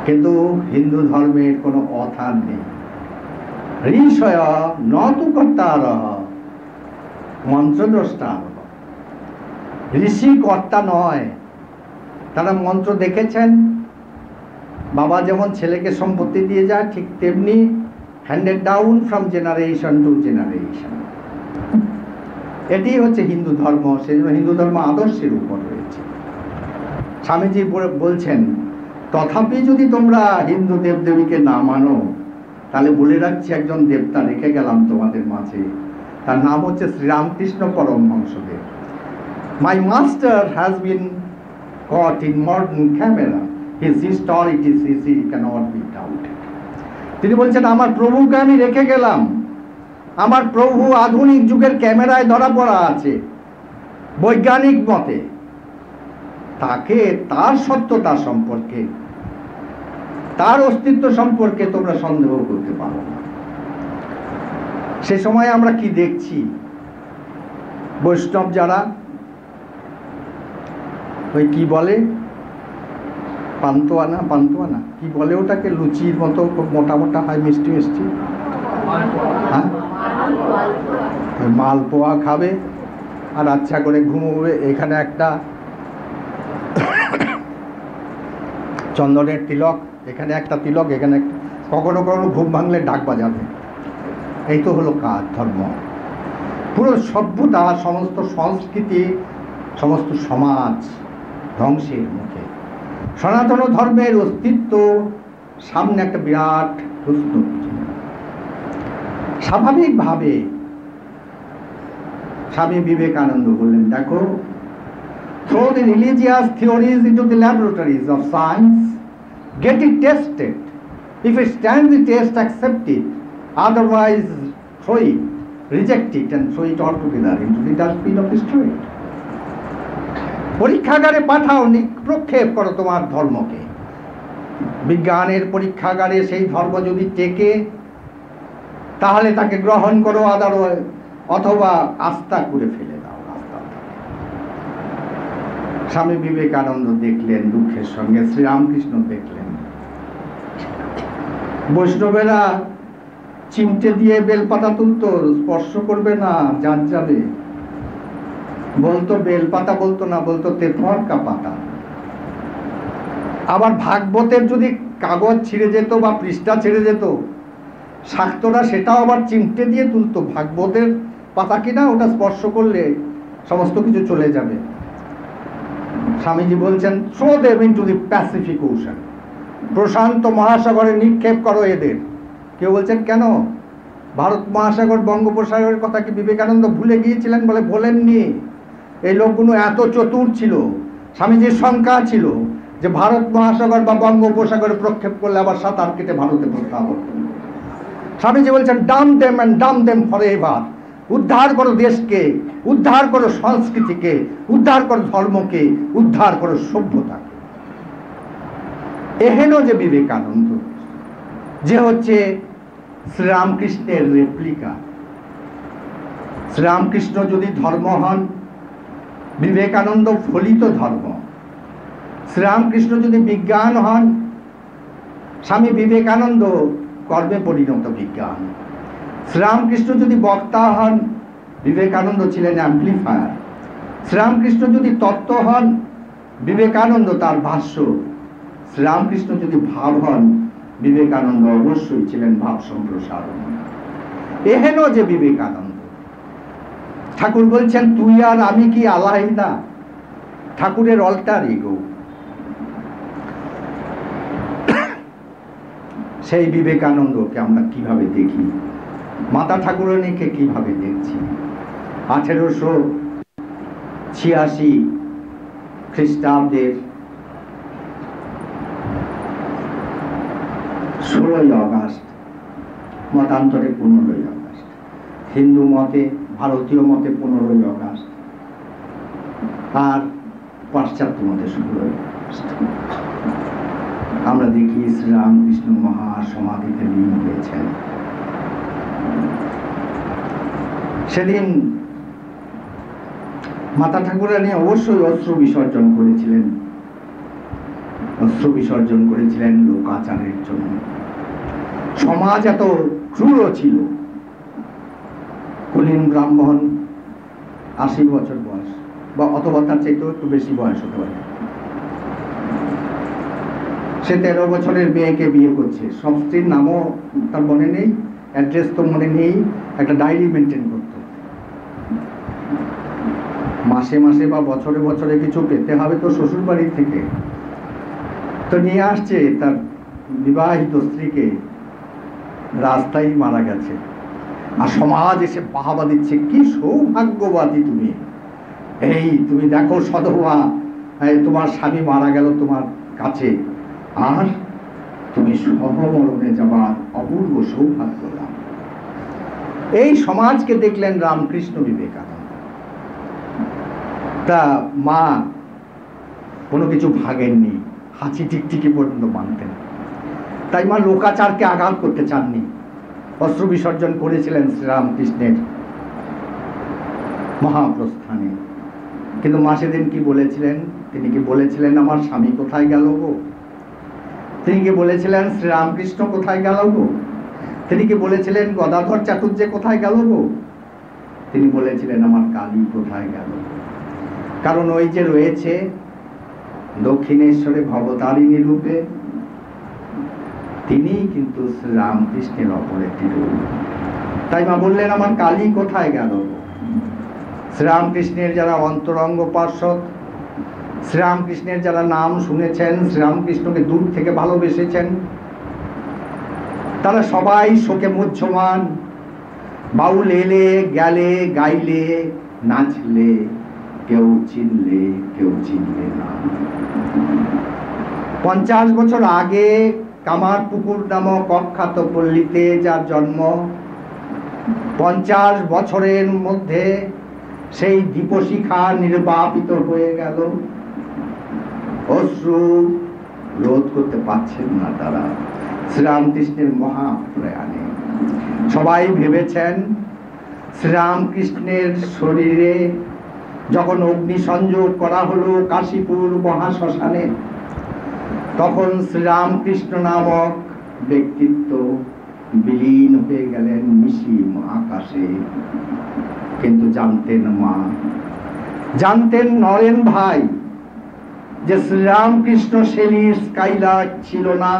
কিন্তু হিন্দু ধর্মের কোনো অথার নেই। ঋষয় নতু কর্তারঃ মন্ত্রদ্রষ্টারঃ। ঋষি কর্তা নয়, তারা মন্ত্র দেখেছেন। বাবা যেমন ছেলেকে সম্পত্তি দিয়ে যায়, ঠিক তেমনি handed down from generation to generation. এটি হচ্ছে হিন্দু ধর্ম। সেই জন্য হিন্দু ধর্ম আদর্শের উপর রয়েছে। স্বামীজি বলছেন, তথাপি যদি তোমরা হিন্দু দেবদেবীকে না মানো, তাহলে বলে রাখছি একজন দেবতা রেখে গেলাম তোমাদের মাঝে, তার নাম হচ্ছে Sri Ramakrishna Paramahansadev. My master has been caught in modern camera. His historicity cannot be doubted. তিনি বলছেন, আমার প্রভুকে আমি রেখে গেলাম, আমার প্রভু আধুনিক যুগের ক্যামেরায় ধরা পড়া আছে বৈজ্ঞানিক মতে। তাকে, তার সত্যতা সম্পর্কে, তার অস্তিত্ব সম্পর্কে তোমরা সন্দেহ করতে পারো না। সে সময় আমরা কি দেখছি? বৈষ্ণব যারা ওই কি বলে পান্তুয়ানা কি বলে ওটাকে, লুচির মতো খুব মোটা মোটা হয়, মিষ্টি মিষ্টি, হ্যাঁ, মালপোয়া খাবে আর আচ্ছা করে ঘুমোবে। এখানে একটা চন্দনের তিলক, এখানে একটা তিলক, এখানে একটা কখনো কখনো ঘুম ভাঙলে ডাক বাজাবে। এই তো হলো কাজ ধর্ম। পুরো সভ্যতা, সমস্ত সংস্কৃতি, সমস্ত সমাজ ধ্বংসের মুখে। সনাতন ধর্মের অস্তিত্ব সামনে একটা বিরাট প্রশ্ন। স্বাভাবিকভাবে স্বামী বিবেকানন্দ বললেন, দেখো, throw the religious theories into the laboratories of science, get it tested. If it stands the test, accept it. Otherwise, throw it, reject it, and throw it altogether into the dustbin of history. পরীক্ষাগারে পাঠাও, প্রক্ষেপ করো তোমার ধর্মকে। বিজ্ঞানের পরীক্ষাগারে সেই ধর্ম যদি টেকে তাহলে তাকে গ্রহণ করো, অথবা আস্থা করে ফেলে দাও রাস্তা। স্বামী বিবেকানন্দ দেখলেন দুঃখের সঙ্গে, শ্রীরামকৃষ্ণ দেখলেন বৈষ্ণবেরা চিমটে দিয়ে বেলপাতা তুলতো, স্পর্শ করবে না, যার যাবে বলতো, বেলপাতা বলতো না, বলতো তেতরকা পাতা। আবার ভাগবতের যদি কাগজ ছিঁড়ে যেত বা পৃষ্ঠা ছেড়ে যেত, শাক্তরা সেটাও আবার চিমটে দিয়ে তুলতো, ভাগবতের পাতা কিনা, ওটা স্পর্শ করলে সমস্ত কিছু চলে যাবে। স্বামীজি বলছেন, throw them into the Pacific Ocean, প্রশান্ত মহাসাগরে নিক্ষেপ করো এদের। কেউ বলছেন, কেন ভারত মহাসাগর, বঙ্গোপসাগরের কথা কি বিবেকানন্দ ভুলে গিয়েছিলেন? বলে বলেননি। এই লোকগুলো এত চতুর ছিল, স্বামীজির শঙ্কা ছিল যে ভারত মহাসাগর বা বঙ্গোপসাগরে প্রক্ষেপ করলে আবার সাঁতার কেটে ভারতে প্রত্যাবর্তন করবে। স্বামীজি বলছেন, Dam them and Dam them forever. উদ্ধার করো দেশকে, উদ্ধার করো সংস্কৃতিকে, উদ্ধার করো ধর্মকে, উদ্ধার করো সভ্যতাকে। এহেন যে বিবেকানন্দ, যে হচ্ছে শ্রীরামকৃষ্ণের রেপ্লিকা। শ্রীরামকৃষ্ণ যদি ধর্ম হন, বিবেকানন্দ ফলিত ধর্ম। শ্রীরামকৃষ্ণ যদি বিজ্ঞান হন, স্বামী বিবেকানন্দ কর্মে পরিণত বিজ্ঞান। শ্রীরামকৃষ্ণ যদি বক্তা হন, বিবেকানন্দ ছিলেন অ্যাম্প্লিফায়ার। শ্রীরামকৃষ্ণ যদি তত্ত্ব হন, বিবেকানন্দ তার ভাষ্য। শ্রীরামকৃষ্ণ যদি ভাব হন, বিবেকানন্দ অবশ্যই ছিলেন ভাব সম্প্রসারণ। এহেন যে বিবেকানন্দ। ঠাকুর বলছেন, তুই আর আমি কি আলাদা? ঠাকুরের অল্টার ইগো। সেই বিবেকানন্দকে আমরা কিভাবে দেখি, মাতা ঠাকুরানীকে কিভাবে দেখছি? 1886 খ্রিস্টাব্দের 16ই আগস্ট, মতান্তরে 15ই আগস্ট, হিন্দু মতে, ভারতীয় মতে 15ই আগস্ট, আর পাশ্চাত্য মতে 16ই আগস্ট। আমরা দেখি শ্রীরামকৃষ্ণ মহাসমাধিতে লীন হয়েছেন। সেদিন মাতা ঠাকুরানী অবশ্যই অস্ত্র বিসর্জন করেছিলেন। অস্ত্র বিসর্জন করেছিলেন লোকাচারের জন্য। সমাজ এত ক্রূর ছিল। কুলীন ব্রাহ্মণ 80 বছর বয়স, বা অথবা তার চাইতেও একটু বেশি বয়স হতে পারে, সে 13 বছরের মেয়েকে বিয়ে করছে। সব স্ত্রীর নামও তার মনে নেই, অ্যাড্রেস তো মনে নেই, একটা ডায়েরি মেনটেন করত। মাসে মাসে বা বছরে বছরে কিছু পেতে হবে তো শ্বশুর বাড়ি থেকে, তো নিয়ে আসছে তার বিবাহিত স্ত্রীকে, রাস্তায় মারা গেছে। আর সমাজ এসে বাহাবা দিচ্ছে, কি সৌভাগ্যবাদী তুমি, এই তুমি দেখো সধবা, তোমার স্বামী মারা গেল তোমার কাছে, আর তুমি সহমরণে যাবার অপূর্ব সৌভাগ্য লাভ। এই সমাজকে দেখলেন রামকৃষ্ণ বিবেকানন্দ। তা মা কোনো কিছু ভাগেননি, হাঁচি টিকটিকি পর্যন্ত মানতেন। তাই মা লোকাচারকে আঘাত করতে চাননি, অস্ত্র বিসর্জন করেছিলেন শ্রীরামকৃষ্ণের মহাপ্রস্থানে। কিন্তু মা সেদিন কি বলেছিলেন? তিনি কি বলেছিলেন, আমার স্বামী কোথায় গেল গো? তিনি কি বলেছিলেন, শ্রীরামকৃষ্ণ কোথায় গেল গো? তিনি কি বলেছিলেন, গদাধর চাটুর্যে কোথায় গেল গো? তিনি বলেছিলেন, আমার কালী কোথায় গেল? কারণ ওই যে রয়েছে দক্ষিণেশ্বরে ভবতারিণী রূপে, তিনিই কিন্তু শ্রীরামকৃষ্ণের অপর একটি রূপ। তাই মা বললেন, আমার কালী কোথায় গেল? শ্রীরামকৃষ্ণের যারা অন্তরঙ্গ পার্ষদ, শ্রীরামকৃষ্ণের যারা নাম শুনেছেন, শ্রীরামকৃষ্ণকে দূর থেকে ভালোবেসেছেন, তারা সবাই শোকে মুহ্যমান। বাউল এলে গেলে, গাইলে নাচলে, কেউ চিনলে কেউ চিনলে না। 50 বছর আগে কামারপুকুর নামক অখ্যাত পল্লীতে যার জন্ম, 50 বছরের মধ্যে সেই দীপশিখা নির্বাপিত হয়ে গেল। অশ্রু রোধ করতে পারছেন না তারা শ্রীরামকৃষ্ণের মহাপ্রয়াণে। সবাই ভেবেছেন শ্রীরামকৃষ্ণের শরীরে যখন অগ্নি সংযোগ করা হলো কাশীপুর মহাশ্মশানে, তখন শ্রীরামকৃষ্ণ নামক ব্যক্তিত্ব বিলীন হয়ে গেলেন নিশীম আকাশে। কিন্তু জানতেন মা, জানতেন নরেন ভাই, যে শ্রীরামকৃষ্ণ শেলির স্কাইলার্ক ছিল না।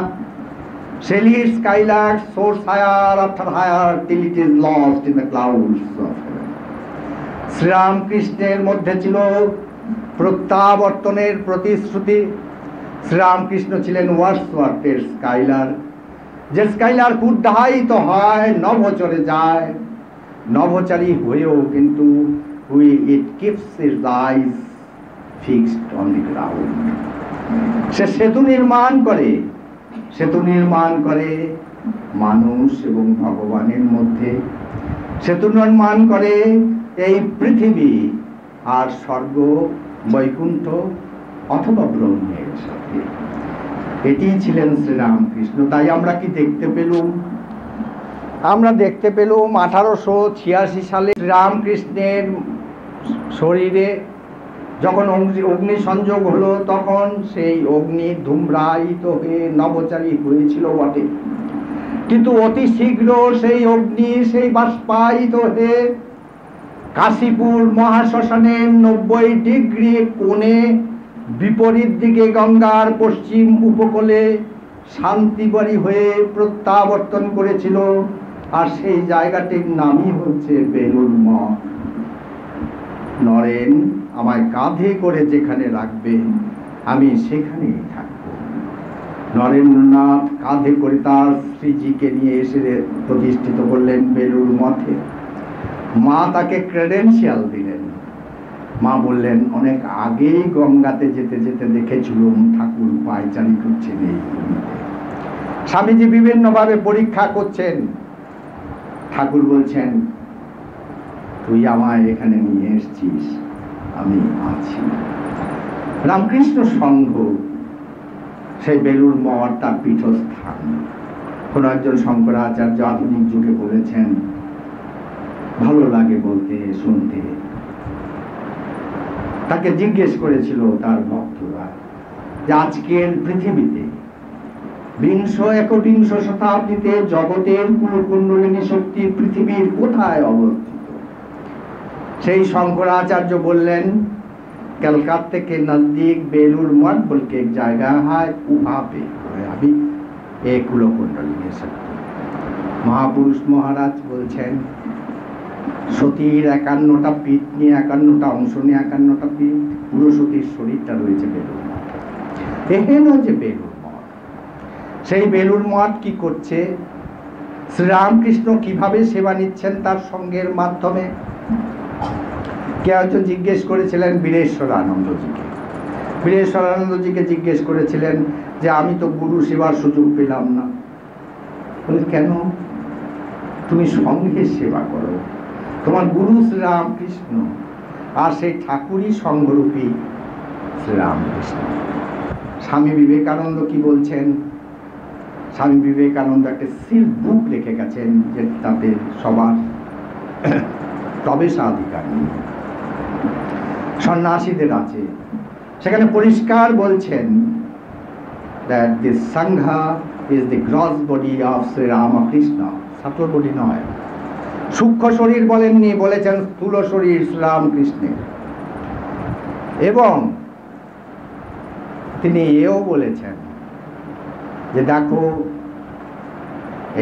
শেলির Skylark soars higher after higher till it is lost in the clouds of heaven. শ্রীরামকৃষ্ণের মধ্যে ছিল প্রত্যাবর্তনের প্রতিশ্রুতি। শ্রীরামকৃষ্ণ ছিলেন ওয়ার্ডসওয়ার্থের স্কাইলার্ক, যে স্কাইলার্ক উড্ডায়িত হয়, নভোচরে যায়, নভোচারী হয়েও কিন্তু it keeps its eyes fixed on the ground. সে সেতু নির্মাণ করে, সেতু নির্মাণ করে মানুষ এবং ভগবানের মধ্যে, সেতু নির্মাণ করে এই পৃথিবী আর স্বর্গ, বৈকুণ্ঠ অথবা ব্রহ্মের সাথে। এটি ছিলেন শ্রীরামকৃষ্ণ। তাই আমরা কি দেখতে পেলুম? আমরা দেখতে পেলুম 1886 সালে শ্রীরামকৃষ্ণের শরীরে যখন অগ্নি সংযোগ হলো, তখন সেই অগ্নি ধূম্রায়িত হয়ে নভোচারী হয়েছিল বটে, কিন্তু অতি শীঘ্র সেই অগ্নি সেই বাষ্পায়িত হয়ে কাশীপুর মহাশ্মশানের 90 ডিগ্রি কোণে বিপরীত দিকে গঙ্গার পশ্চিম উপকূলে শান্তিবাড়ি হয়ে প্রত্যাবর্তন করেছিল। আর সেই জায়গাটির নামই হচ্ছে বেলুড় মঠ। নরেন, আমায় কাঁধে করে যেখানে রাখবে আমি সেখানেই থাকব। নরেন্দ্রনাথ কাঁধে করে তার শ্রীজিকে নিয়ে এসে প্রতিষ্ঠিত করলেন বেলুড় মঠে। মা তাকে ক্রেডেন্সিয়াল দিলেন। মা বললেন, অনেক আগেই গঙ্গাতে যেতে যেতে দেখেছিলাম ঠাকুর পায়চারি করছেন এই ভূমিতে। স্বামীজি বিভিন্নভাবে পরীক্ষা করছেন। ঠাকুর বলছেন, তুই আমায় এখানে নিয়ে এসছিস, আমি আছি। রামকৃষ্ণ সংঘ সেই বেলুড় মঠ তার পীঠস্থান। কোন একজন শঙ্করাচার্য আধুনিক যুগে বলেছেন, ভালো লাগে বলতে শুনতে। তাকে জিজ্ঞেস করেছিল তার ভক্তরা যে আজকের পৃথিবীতে একবিংশ শতাব্দীতে জগতের কুণ্ডলিনী শক্তি পৃথিবীর কোথায় অবস্থিত? সেই শঙ্করাচার্য বললেন, कलकत्ते के नजदीक बेलूर मठ बोल के एक जगह है, वहाँ पे अभी एक कुलकुंडलिनी शक्ति। महापुरुष महाराज বলছেন, সতীর 51টা পীঠ নিয়ে 51টা অংশ নিয়ে 51টা পীঠ, পুরো সতীর শরীরটা রয়েছে বেলুড় মঠে। এহেন যে বেলুড় মঠ, সেই বেলুড় মঠ কি করছে? শ্রীরামকৃষ্ণ কিভাবে সেবা নিচ্ছেন তার সঙ্গের মাধ্যমে? কেউ একজন জিজ্ঞেস করেছিলেন বীরেশ্বরানন্দজিকে। বীরেশ্বরানন্দজিকে জিজ্ঞেস করেছিলেন যে আমি তো গুরু সেবার সুযোগ পেলাম না। বলে, কেন? তুমি সঙ্গে সেবা করো, তোমার গুরু শ্রীরামকৃষ্ণ, আর সেই ঠাকুরই সঙ্গরূপী শ্রীরামকৃষ্ণ। স্বামী বিবেকানন্দ কি বলছেন? স্বামী বিবেকানন্দ একটা সিল বুক রেখে গেছেন, যে তাতে সবার প্রবেশাধিকার নেই, সন্ন্যাসীদের আছে। সেখানে পরিষ্কার বলছেন that this sangha is the gross body of Sri Ramakrishna, subtle body নয়। সূক্ষ্ম শরীর বলেননি, বলেছেন স্থূল শরীর শ্রীরামকৃষ্ণের। এবং তিনি এও বলেছেন যে দেখো,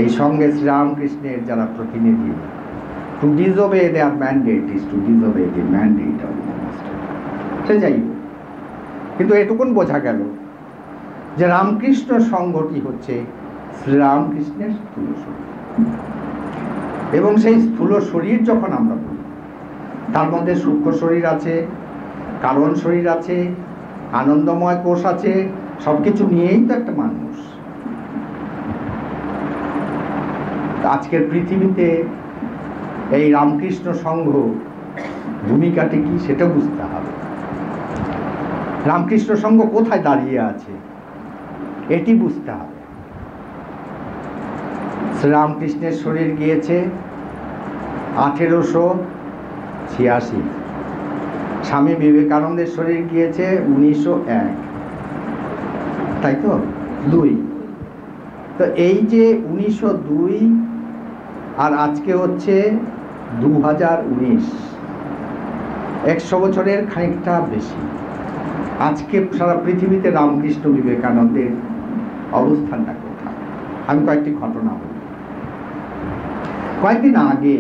এই সঙ্গে শ্রীরামকৃষ্ণের যারা প্রতিনিধি, to disobey their mandate is to disobey the mandate of the master. সে যাই হোক, কিন্তু এটুকুন বোঝা গেল যে রামকৃষ্ণ সংঘটি হচ্ছে শ্রীরামকৃষ্ণের স্থূল শরীর, এবং সেই স্থূল শরীর যখন আমরা বলি, তার মধ্যে সূক্ষ্ম শরীর আছে, কারণ শরীর আছে, আনন্দময় কোষ আছে, সব কিছু নিয়েই তো একটা মানুষ। আজকের পৃথিবীতে এই রামকৃষ্ণ সংঘ ভূমিকাটি কি সেটা বুঝতে হবে। রামকৃষ্ণ সংঘ কোথায় দাঁড়িয়ে আছে এটি বুঝতে হবে। শ্রীরামকৃষ্ণের শরীর গিয়েছে 1886, স্বামী বিবেকানন্দের শরীর গিয়েছে 1901, তাই তো 2। তো এই যে 1902 আর আজকে হচ্ছে 2019, 100 বছরের খানিকটা বেশি। আজকে সারা পৃথিবীতে রামকৃষ্ণ বিবেকানন্দের অবস্থানটা কোথায়? আমি কয়েকটি ঘটনা বলি। কয়েকদিন আগে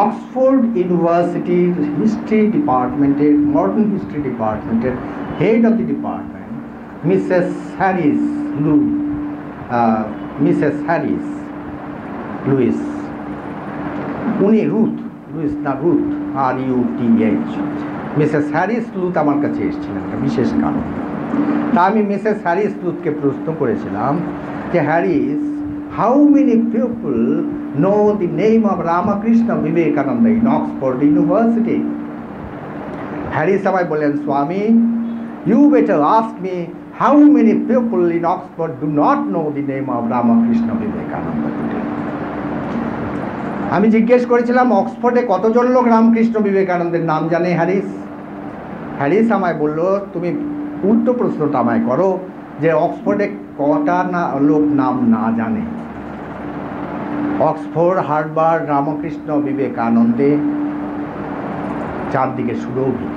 অক্সফোর্ড ইউনিভার্সিটির হিস্ট্রি ডিপার্টমেন্টের, মডার্ন হিস্ট্রি ডিপার্টমেন্টের head of the department Mrs Harris Lewis, উনি Ruth RUTH, Mrs Harris Ruth আমার কাছে এসেছিলেন একটা বিশেষ কারণ। তা আমি মিসেস হ্যারিস লুথকে প্রশ্ন করেছিলাম যে Harris, how many people know the name of Ramakrishna Vivekananda in Oxford University? Harris আমায় বললেন, Swami, you better ask me how many people in Oxford do not know the name of Ramakrishna Vivekananda today. আমি জিজ্ঞেস করেছিলাম, অক্সফোর্ডে কতজন লোক রামকৃষ্ণ বিবেকানন্দের নাম জানে হ্যারিস? হ্যারিস আমায় বলল, তুমি উল্টো প্রশ্নটা আমায় করো যে অক্সফোর্ডে কটা লোক নাম না জানে। অক্সফোর্ড, হার্ভার্ড, রামকৃষ্ণ বিবেকানন্দে চারদিকে সুরভিত।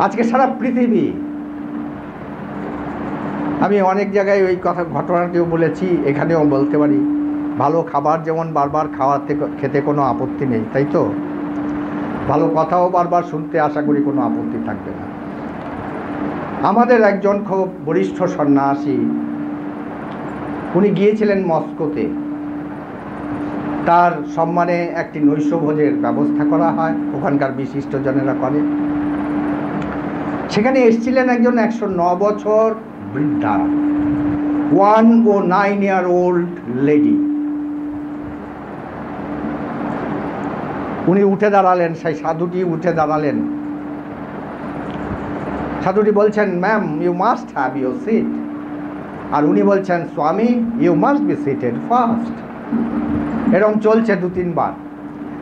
আজকে সারা পৃথিবী, আমি অনেক জায়গায় ওই কথা ঘটনাটিও বলেছি, এখানেও বলতে পারি। ভালো খাবার যেমন বারবার খেতে কোনো আপত্তি নেই, তাই তো? ভালো কথাও বারবার শুনতে আশা করি কোনো আপত্তি থাকবে না। আমাদের একজন খুব বরিষ্ঠ সন্ন্যাসী, উনি গিয়েছিলেন মস্কোতে। তার সম্মানে একটি নৈশভোজের ব্যবস্থা করা হয়, ওখানকার বিশিষ্টজনেরা করে। সেখানে এসেছিলেন একজন 109 বছর বৃদ্ধা, 109-year-old লেডি। উনি উঠে দাঁড়ালেন, সেই সাধুটি উঠে দাঁড়ালেন। সাধুটি বলছেন, ma'am, you must have your seat. আর উনি বলছেন, Swami, you must be seated first. এরকম চলছে 2-3 বার।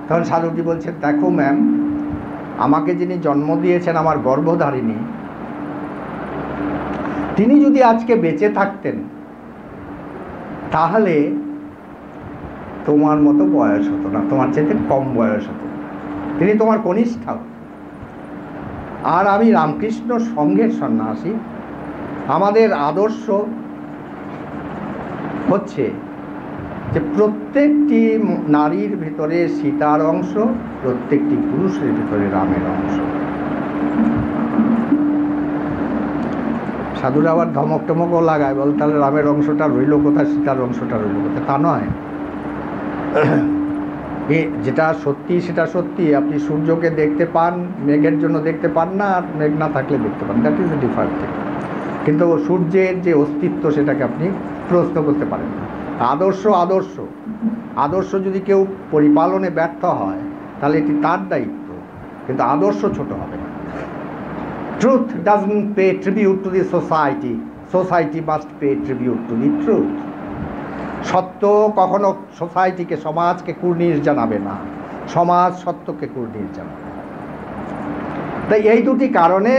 তখন সাধুটি বলছেন, দেখো ম্যাম, আমাকে যিনি জন্ম দিয়েছেন, আমার গর্ভধারিণী, তিনি যদি আজকে বেঁচে থাকতেন তাহলে তোমার মতো বয়স হতো না, তোমার চাইতে কম বয়স হতো। তিনি তোমার কনিষ্ঠা। আর আমি রামকৃষ্ণ সংঘের সন্ন্যাসী। আমাদের আদর্শ হচ্ছে যে প্রত্যেকটি নারীর ভিতরে সীতার অংশ, প্রত্যেকটি পুরুষের ভিতরে রামের অংশ। সাধুরা আবার ধমক টমকও লাগায়, বল তাহলে রামের অংশটা রইল কোথায়, সীতার অংশটা রইল কোথায়? তা নয়, যেটা সত্যি সেটা সত্যি। আপনি সূর্যকে দেখতে পান, মেঘের জন্য দেখতে পান না, আর মেঘ না থাকলে দেখতে পান, that is a different thing. কিন্তু সূর্যের যে অস্তিত্ব সেটাকে আপনি প্রশ্ন করতে পারেন না। আদর্শ যদি কেউ পরিপালনে ব্যর্থ হয় তাহলে এটি তার দায়িত্ব, কিন্তু আদর্শ ছোট হবে না। Truth doesn't pay tribute to the society, society must pay tribute to the truth. সত্য কখনো সোসাইটিকে, সমাজকে কুর্নিশ জানাবে না, সমাজ সত্যকে কুর্নিশ জানাবে। তাই এই দুটি কারণে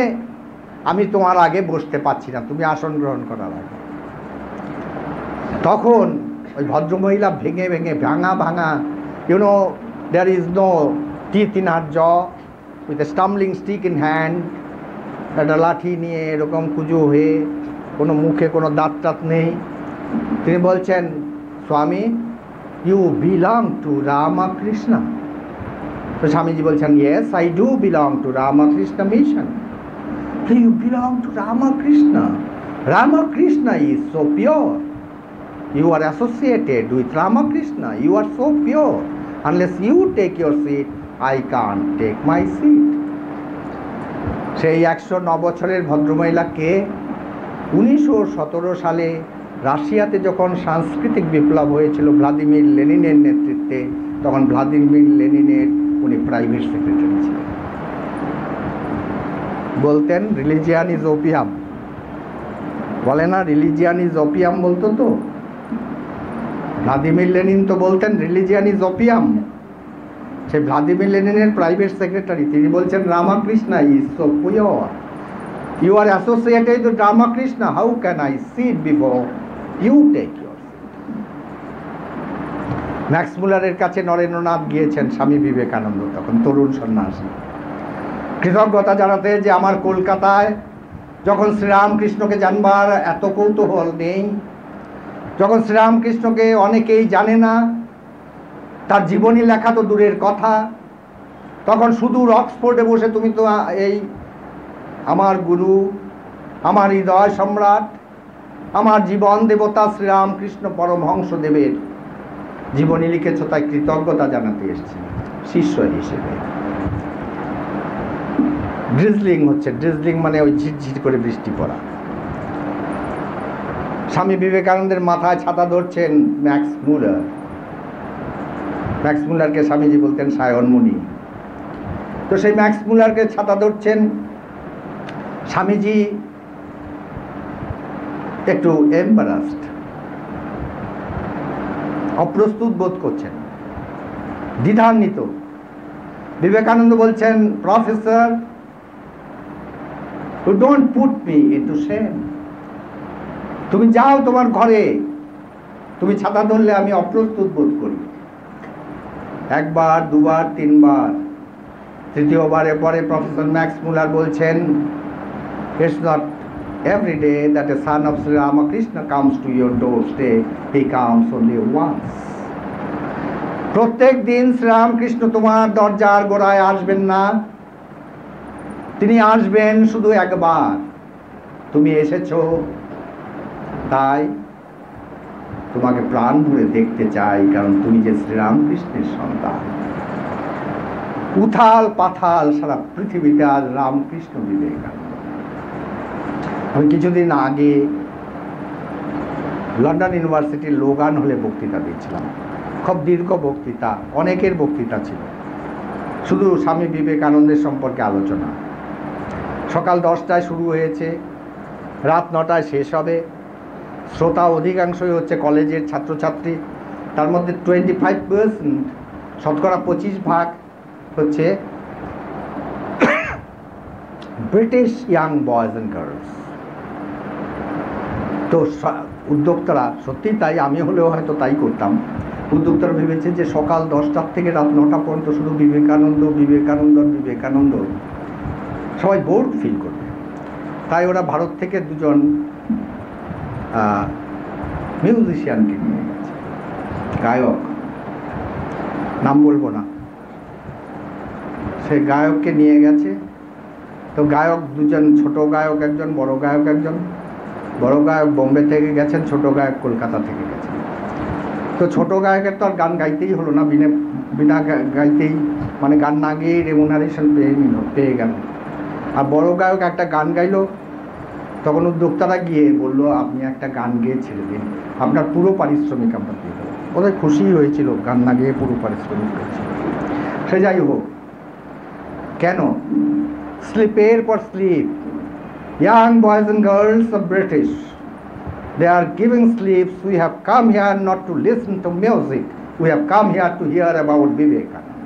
আমি তোমার আগে বসতে পারছি না, তুমি আসন গ্রহণ করার আগে। তখন ওই ভদ্রমহিলা ভেঙে ভাঙা, you know, there is no teeth in her jaw, with a stumbling stick in hand, একটা লাঠি নিয়ে এরকম কুজো হয়ে, কোনো মুখে কোনো দাঁত টাত নেই, তিনি বলছেন, Swami, you belong to Ramakrishna. তো স্বামীজি বলছেন, yes, I do belong to Ramakrishna Mission. You belong to Ramakrishna? Ramakrishna is so pure. You are associated with Ramakrishna. You are so pure. Unless you take your seat, I can't take my seat. সেই 109 বছরের ভদ্রমহিলা কে? 1917 সালে রাশিয়াতে যখন সাংস্কৃতিক বিপ্লব হয়েছিল ভ্লাদিমির লেনিনের নেতৃত্বে, তখন ভ্লাদিমির লেনিনের উনি প্রাইভেট সেক্রেটারি ছিলেন। বলতেন রিলিজিয়ান ইজ ওপিয়াম। বলে না রিলিজিয়ান ইজ ওপিয়াম, বলতো তো ভ্লাদিমির লেনিন, তো বলতেন রিলিজিয়ান ইজ ওপিয়াম। সে ভ্লাদিমির লেনিনের প্রাইভেট সেক্রেটারি, তিনি বলছেন Ramakrishna is so pure. You are associated with Ramakrishna, how can I sit before you take your seat. Max মুলারের কাছে নরেন্দ্রনাথ গিয়েছেন স্বামী বিবেকানন্দ, তখন তরুণ সন্ন্যাসী, কৃতজ্ঞতা জানাতে যে আমার কলকাতায় যখন শ্রীরামকৃষ্ণকে জানবার এত কৌতূহল নেই, যখন শ্রীরামকৃষ্ণকে অনেকেই জানে না, তার জীবনী লেখা তো দূরের কথা, তখন সুদূর অক্সফোর্ডে বসে তুমি তো এই আমার গুরু, আমার হৃদয় সম্রাট, আমার জীবন দেবতা শ্রীরামকৃষ্ণ পরমহংসদেবের জীবনী লিখেছ, তাই কৃতজ্ঞতা জানাতে এসেছি শিষ্য হিসেবে। ড্রিজলিং হচ্ছে, ড্রিজলিং মানে ওই ঝিরঝির করে বৃষ্টি পড়া। স্বামী বিবেকানন্দের মাথায় ছাতা ধরছেন ম্যাক্স মুলার। ম্যাক্স মুলারকে স্বামীজি বলতেন সায়নমণি। তো সেই ম্যাক্স মুলারকে ছাতা ধরছেন, স্বামীজি একটু এম্বারাসড, অপ্রস্তুত বোধ করছেন, দ্বিধান্বিত। বিবেকানন্দ বলছেন, professor, you don't put me into shame. তুমি যাও তোমার ঘরে, তুমি ছাতা ধরলে আমি অপ্রস্তুত বোধ করি। একবার, দুবার, তিনবার, তৃতীয়বারে পরে প্রফেসর ম্যাক্স মুলার বলছেন, it's not every day that a son of Sri Ramakrishna comes to your doorstep, he comes only once. প্রত্যেক দিন শ্রীরামকৃষ্ণ তোমার দরজার গোড়ায় আসবেন না, তিনি আসবেন শুধু একবার। তুমি এসেছো, তাই তোমাকে প্রাণ ভরে দেখতে চাই, কারণ তুমি যে শ্রীরামকৃষ্ণের সন্তান। উথাল পাথাল সারা পৃথিবীতে আজ রামকৃষ্ণ বিবেকানন্দ। আমি কিছুদিন আগে লন্ডন ইউনিভার্সিটির লোগান হলে বক্তৃতা দিয়েছিলাম, খুব দীর্ঘ বক্তৃতা, অনেকের বক্তৃতা ছিল, শুধু স্বামী বিবেকানন্দের সম্পর্কে আলোচনা। সকাল 10টায় শুরু হয়েছে, রাত 9টায় শেষ হবে। শ্রোতা অধিকাংশই হচ্ছে কলেজের ছাত্রছাত্রী, তার মধ্যে 25%, শতকরা 25% হচ্ছে British young boys and girls. তো উদ্যোক্তারা, সত্যি তাই, আমি হলেও হয়তো তাই করতাম, উদ্যোক্তারা ভেবেছে যে সকাল 10টার থেকে রাত 9টা পর্যন্ত শুধু বিবেকানন্দ বিবেকানন্দ বিবেকানন্দ, সবাই বোর্ড ফিল করবে। তাই ওরা ভারত থেকে দুজন মিউজিশিয়ানকে নিয়ে গেছে, গায়ক, নাম বলবো না, সে গায়ককে নিয়ে গেছে। তো গায়ক দুজন, ছোট গায়ক একজন, বড় গায়ক একজন। বড় গায়ক বোম্বে থেকে গেছেন, ছোট গায়ক কলকাতা থেকে গেছেন। তো ছোট গায়কের তো আর গান গাইতেই হলো না, বিনা গাইতেই, মানে গান না গিয়ে রেমুনারেশন পেয়ে গেল। আর বড় গায়ক একটা গান গাইলো, তখন উদ্যোক্তারা গিয়ে বলল, আপনি একটা গান গেয়ে ছেড়ে দিন, আপনার পুরো পারিশ্রমিক আমরা দিয়ে দেবো। ওদের খুশি হয়েছিল, গান না গিয়ে পুরো পারিশ্রমিক হয়েছিল। সে যাই হোক, কেন স্লিপের পর slip, young boys and girls of British, they are giving sleeps. We have come here not to listen to music, we have come here to hear about Vivekananda.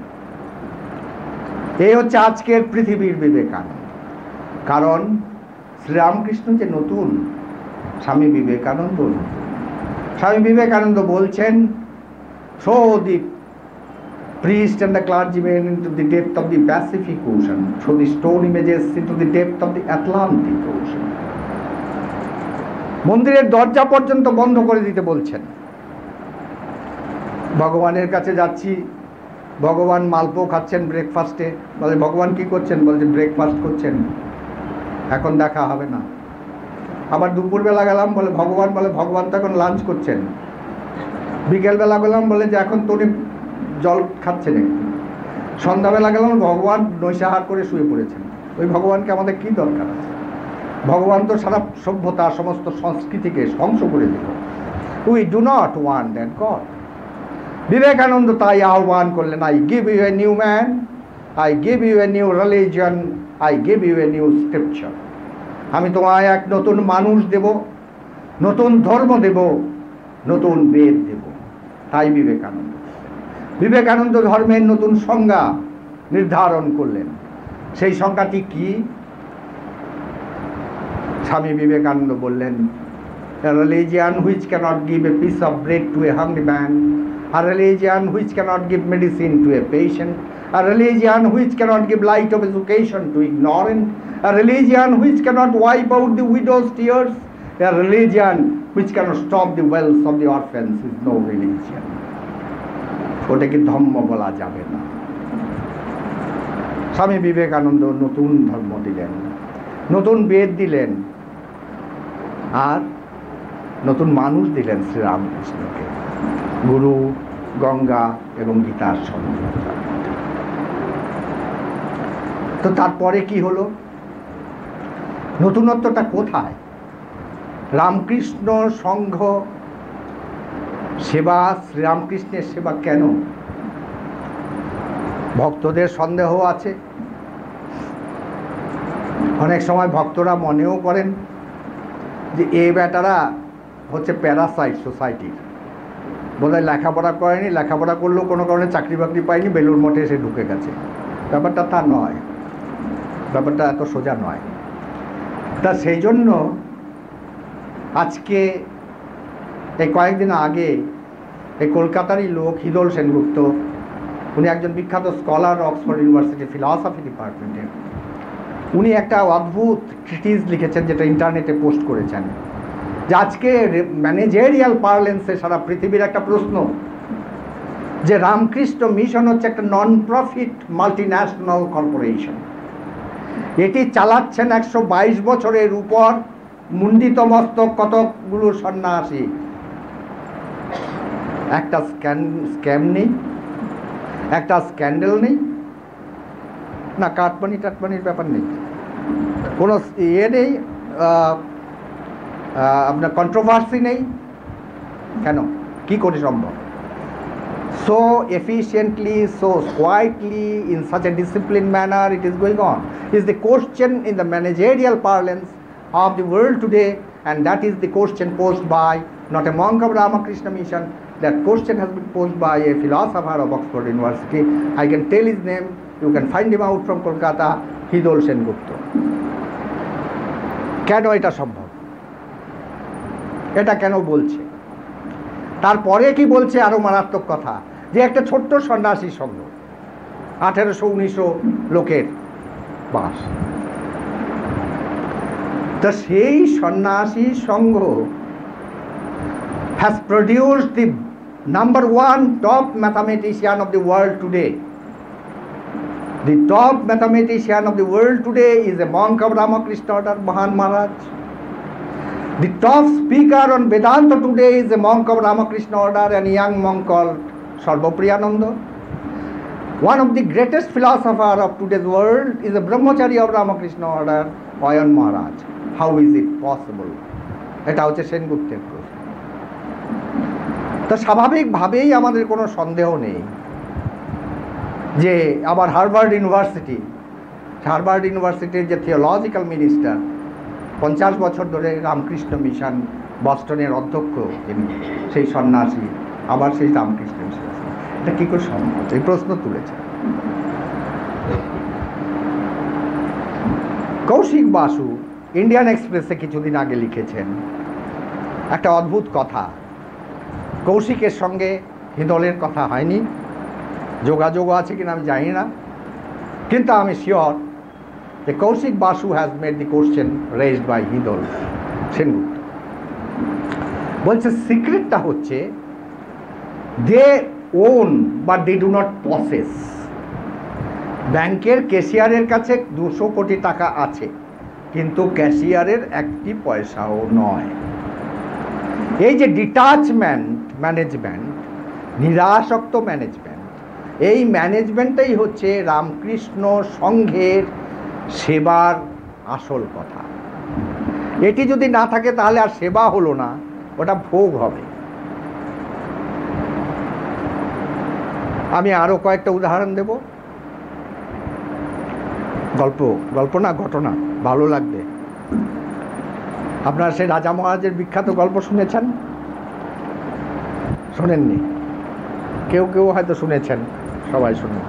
এই হচ্ছে আজকের পৃথিবীর বিবেকানন্দ। কারণ শ্রীরামকৃষ্ণ যে নতুন, স্বামী বিবেকানন্দ নতুন। স্বামী বিবেকানন্দ বলছেন, throw the priest and the clergyman into the depth of the Pacific Ocean, throw the stone images into the depth of the Atlantic Ocean. মন্দিরের দরজা পর্যন্ত বন্ধ করে দিতে বলছেন। ভগবানের কাছে যাচ্ছি, ভগবান মালপো খাচ্ছেন ব্রেকফাস্টে, বলে ভগবান কি করছেন, বলছে ব্রেকফাস্ট করছেন, এখন দেখা হবে না। আবার দুপুরবেলা গেলাম, বলে ভগবান তো এখন লাঞ্চ করছেন। বিকেলবেলা গেলাম, বলে যে এখন তো উনি জল খাচ্ছেন একটু। সন্ধ্যাবেলা গেলাম, ভগবান নৈশাহার করে শুয়ে পড়েছেন। ওই ভগবানকে আমাদের কি দরকার আছে? ভগবান তো সারা সভ্যতা, সমস্ত সংস্কৃতিকে ধ্বংস করে দিল। We do not want that god. Vivekananda তাই আহ্বান করলেন, I give you a new man, I give you a new religion, I give you a new scripture. আমি তোমায় এক নতুন মানুষ দেব, নতুন ধর্ম দেব, নতুন বেদ দেব। তাই বিবেকানন্দ ধর্মের নতুন সংজ্ঞা নির্ধারণ করলেন। সেই সংজ্ঞাটি কি? স্বামী বিবেকানন্দ বললেন, a religion which cannot give a piece of bread to a hungry man, a religion which cannot give medicine to a patient, a religion which cannot give light of education to ignorant, a religion which cannot wipe out the widow's tears, a religion which cannot stop the wells of the orphans is no religion. ওটাকে ধর্ম বলা যাবে না। স্বামী বিবেকানন্দ নতুন ধর্ম দিলেন, নতুন বেদ দিলেন, আর নতুন মানুষ দিলেন শ্রীরামকৃষ্ণকে, গুরু, গঙ্গা এবং গীতার সঙ্গে। তো তারপরে কি হলো? নতুনত্বটা কোথায়? রামকৃষ্ণ সংঘ সেবা, শ্রীরামকৃষ্ণের সেবা কেন? ভক্তদের সন্দেহ আছে। অনেক সময় ভক্তরা মনেও করেন যে এই বেটারা হচ্ছে প্যারাসাইট সোসাইটির, বোধহয় লেখাপড়া করেনি, লেখাপড়া করলেও কোনো কারণে চাকরি বাকরি পায়নি, বেলুর মঠে এসে ঢুকে গেছে। ব্যাপারটা তা নয়, ব্যাপারটা এত সোজা নয়। তা সেই জন্য আজকে এই কয়েকদিন আগে এই কলকাতারই লোক হিদল সেনগুপ্ত, উনি একজন বিখ্যাত স্কলার অক্সফোর্ড ইউনিভার্সিটি ফিলসফি ডিপার্টমেন্টের, উনি একটা অদ্ভুত ট্রিটিস লিখেছেন, যেটা ইন্টারনেটে পোস্ট করেছেন, যে আজকে ম্যানেজেরিয়াল পার্লেন্সে সারা পৃথিবীর একটা প্রশ্ন, যে রামকৃষ্ণ মিশন হচ্ছে একটা নন প্রফিট মাল্টিন্যাশনাল কর্পোরেশন। এটি চালাচ্ছেন 122 বছরের উপর মুন্ডিত মস্তক কতকগুলো সন্ন্যাসী। একটা স্ক্যাম নেই, একটা স্ক্যান্ডেল নেই, না কাটমানি টাটমানির ব্যাপার নেই, কোনো ইয়ে নেই, আপনার কন্ট্রোভার্সি নেই। কেন? কি করে সম্ভব? So efficiently, so quietly, in such a disciplined manner it is going on, is the question in the managerial parlance of the world today, and that is the question posed by not a monk of Ramakrishna Mission. That question has been posed by a philosopher of Oxford University. I can tell his name, you can find him out from Kolkata, Hidol Sengupta. কেন এটা সম্ভব? এটা কেন বলছে? তারপরে কি বলছে? আরো মারাত্মক কথা, যে একটা ছোট্ট সন্ন্যাসী সংঘ, 1800-1900 লোকের বাস, তা সেই সন্ন্যাসী সংঘ has produced the number one top mathematician of the world today. The top mathematician of the world today is a monk of Ramakrishna Order, Mahan Maharaj. The top speaker on Vedanta today is a monk of Ramakrishna Order, and a young monk called Sarvapriyananda. One of the greatest philosophers of today's world is a brahmachari of Ramakrishna Order, Ayan Maharaj. How is it possible? এটা হচ্ছে সেনগুপ্তের প্রশ্ন। তো স্বাভাবিকভাবেই আমাদের কোনো সন্দেহ নেই যে আবার হার্ভার্ড ইউনিভার্সিটির যে থিওলজিক্যাল মিনিস্টার, 50 বছর ধরে রামকৃষ্ণ মিশন বস্টনের অধ্যক্ষ, তিনি সেই সন্ন্যাসী আবার সেই রামকৃষ্ণ মিশন, এটা কী করে সম্ভব? এই প্রশ্ন তুলেছে। কৌশিক বাসু ইন্ডিয়ান এক্সপ্রেসে কিছুদিন আগে লিখেছেন একটা অদ্ভুত কথা। কৌশিকের সঙ্গে হিদলের কথা হয়নি, যোগাযোগ আছে কিনা আমি জানি না, কিন্তু আমি শিওর যে Kaushik Basu has made the question raised by Hidal Sengupta. বলছে সিক্রেটটা হচ্ছে they own but they do not possess. ব্যাংকের ক্যাশিয়ারের কাছে 200 কোটি টাকা আছে, কিন্তু ক্যাশিয়ারের একটি পয়সাও নয়। এই যে ডিটাচমেন্ট ম্যানেজমেন্ট, নিরাসক্ত ম্যানেজমেন্ট, এই ম্যানেজমেন্টটাই হচ্ছে রামকৃষ্ণ সংঘের সেবার আসল কথা। এটি যদি না থাকে তাহলে আর সেবা হলো না, ওটা ভোগ হবে। আমি আরও কয়েকটা উদাহরণ দেব। গল্প না ঘটনা, ভালো লাগবে। আপনারা সেই রাজা মহারাজের বিখ্যাত গল্প শুনেছেন? শোনেননি? কেউ কেউ হয়তো শুনেছেন, সবাই শুনে।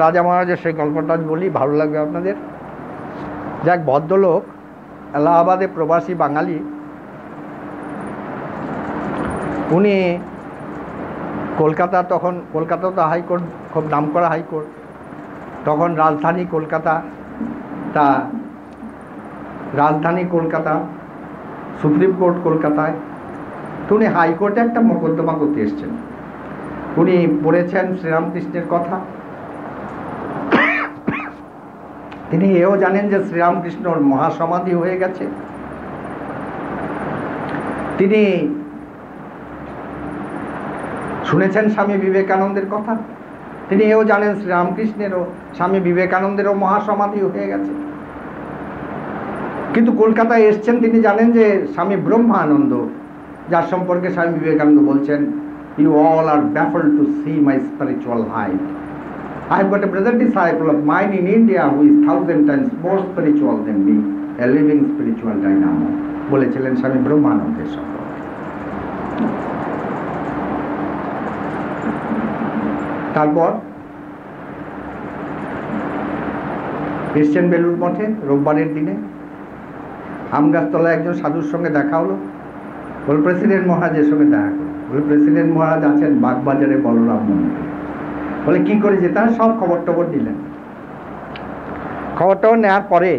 রাজা মহারাজের সেই গল্পটা বলি, ভালো লাগবে আপনাদের। যাক, ভদ্রলোক এলাহাবাদে প্রবাসী বাঙালি, উনি কলকাতা, তখন কলকাতা তো হাইকোর্ট, খুব নামকরা হাইকোর্ট, তখন রাজধানী কলকাতা, সুপ্রিম কোর্ট কলকাতায়। তো উনি হাইকোর্টে একটা মোকদ্দমা করতে এসছেন। উনি পড়েছেন শ্রীরামকৃষ্ণের কথা। তিনি এও জানেন যে শ্রীরামকৃষ্ণর মহাসমাধি হয়ে গেছে। তিনি শুনেছেন স্বামী বিবেকানন্দের কথা। তিনি এও জানেন শ্রীরামকৃষ্ণেরও, স্বামী বিবেকানন্দেরও মহাসমাধি হয়ে গেছে। কিন্তু কলকাতায় এসছেন, তিনি জানেন যে স্বামী ব্রহ্মানন্দ, যার সম্পর্কে স্বামী বিবেকানন্দ বলছেন, "You all are baffled to see my spiritual height. I have got a brother disciple of mine in India who is 1000 times more spiritual than me, a living spiritual dynamo," বলেছিলেন স্বামী ব্রহ্মানন্দের সম্পর্কে। তারপর এসছেন বেলুড় মঠে রোববারের দিনে। আমগাছতলায় একজন সাধুর সঙ্গে দেখা হলো। বলে প্রেসিডেন্ট মহারাজের সঙ্গে দেখা করলো। বলে প্রেসিডেন্ট মহারাজ আছেন বাগবাজারে বলরাম মন্দিরে। বলে কি করে যেতে হয়, সব খবর টবর দিলেন। খবর টবর নেওয়ার পরে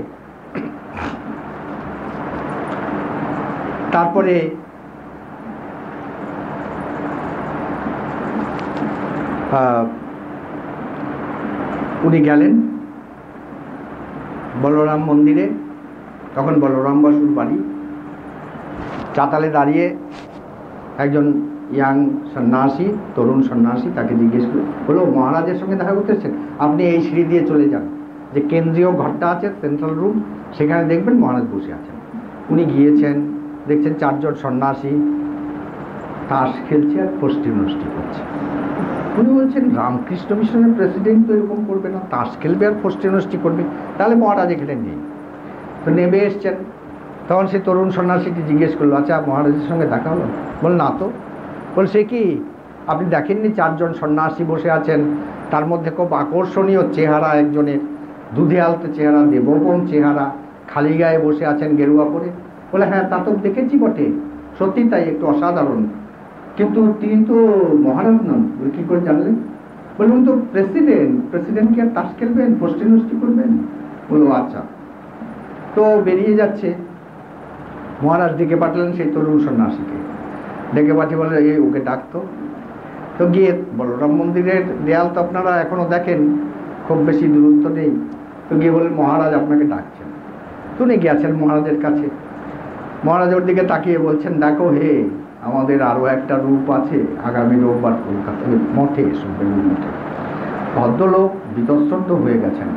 তারপরে উনি গেলেন বলরাম মন্দিরে। তখন বলরাম বসুর বাড়ি। চাতালে দাঁড়িয়ে একজন ইয়াং সন্ন্যাসী, তরুণ সন্ন্যাসী, তাকে জিজ্ঞেস হলো, মহারাজের সঙ্গে দেখা করতে এসেছেন? আপনি এই সিঁড়ি দিয়ে চলে যান, যে কেন্দ্রীয় ঘরটা আছে, সেন্ট্রাল রুম, সেখানে দেখবেন মহারাজ বসে আছেন। উনি গিয়েছেন, দেখছেন 4 জন সন্ন্যাসী তাস খেলছে আর ফষ্টি নষ্টি করছে। উনি বলছেন, রামকৃষ্ণ মিশনের প্রেসিডেন্ট তো এরকম করবে না, তাস খেলবে আর ফষ্টি নষ্টি করবে, তাহলে মহারাজ এখানে নেই। তো নেমে এসছেন। তখন সে তরুণ সন্ন্যাসীকে জিজ্ঞেস করলো, আচ্ছা মহারাজের সঙ্গে দেখা হলো? বল না তো। বলছে কি, আপনি দেখেননি 4 জন সন্ন্যাসী বসে আছেন, তার মধ্যে খুব আকর্ষণীয় চেহারা একজনের, দুধে আলতে চেহারা, দেবগণ চেহারা, খালি গায়ে বসে আছেন গেরুয়া পরে। বলে হ্যাঁ, তা তো দেখেছি বটে, সত্যি তাই, একটু অসাধারণ, কিন্তু তিনি তো মহারাজ নন। বলে কী করে জানলেন? বলুন তো প্রেসিডেন্ট কি আর তাস খেলবেন, ফষ্টি নষ্টি করবেন? বললো আচ্ছা। তো বেরিয়ে যাচ্ছে, মহারাজ ডেকে পাঠালেন সেই তরুণ সন্ন্যাসীকে। ডেকে পাঠিয়ে বলে, এই ওকে ডাকতো। তো গিয়ে বলরাম মন্দিরের দেয়াল তো আপনারা এখনো দেখেন, খুব বেশি দূরত্ব নেই। তো গিয়ে বললেন, মহারাজ আপনাকে ডাকছেন। তো উনি গেছেন মহারাজের কাছে। মহারাজ ওর দিকে তাকিয়ে বলছেন, দেখো হে, আমাদের আরও একটা রূপ আছে, আগামী রোববার কলকাতায় মঠে এসো, বেলুড় মঠে। ভদ্রলোক বিতস্তব্ধ হয়ে গেছেন।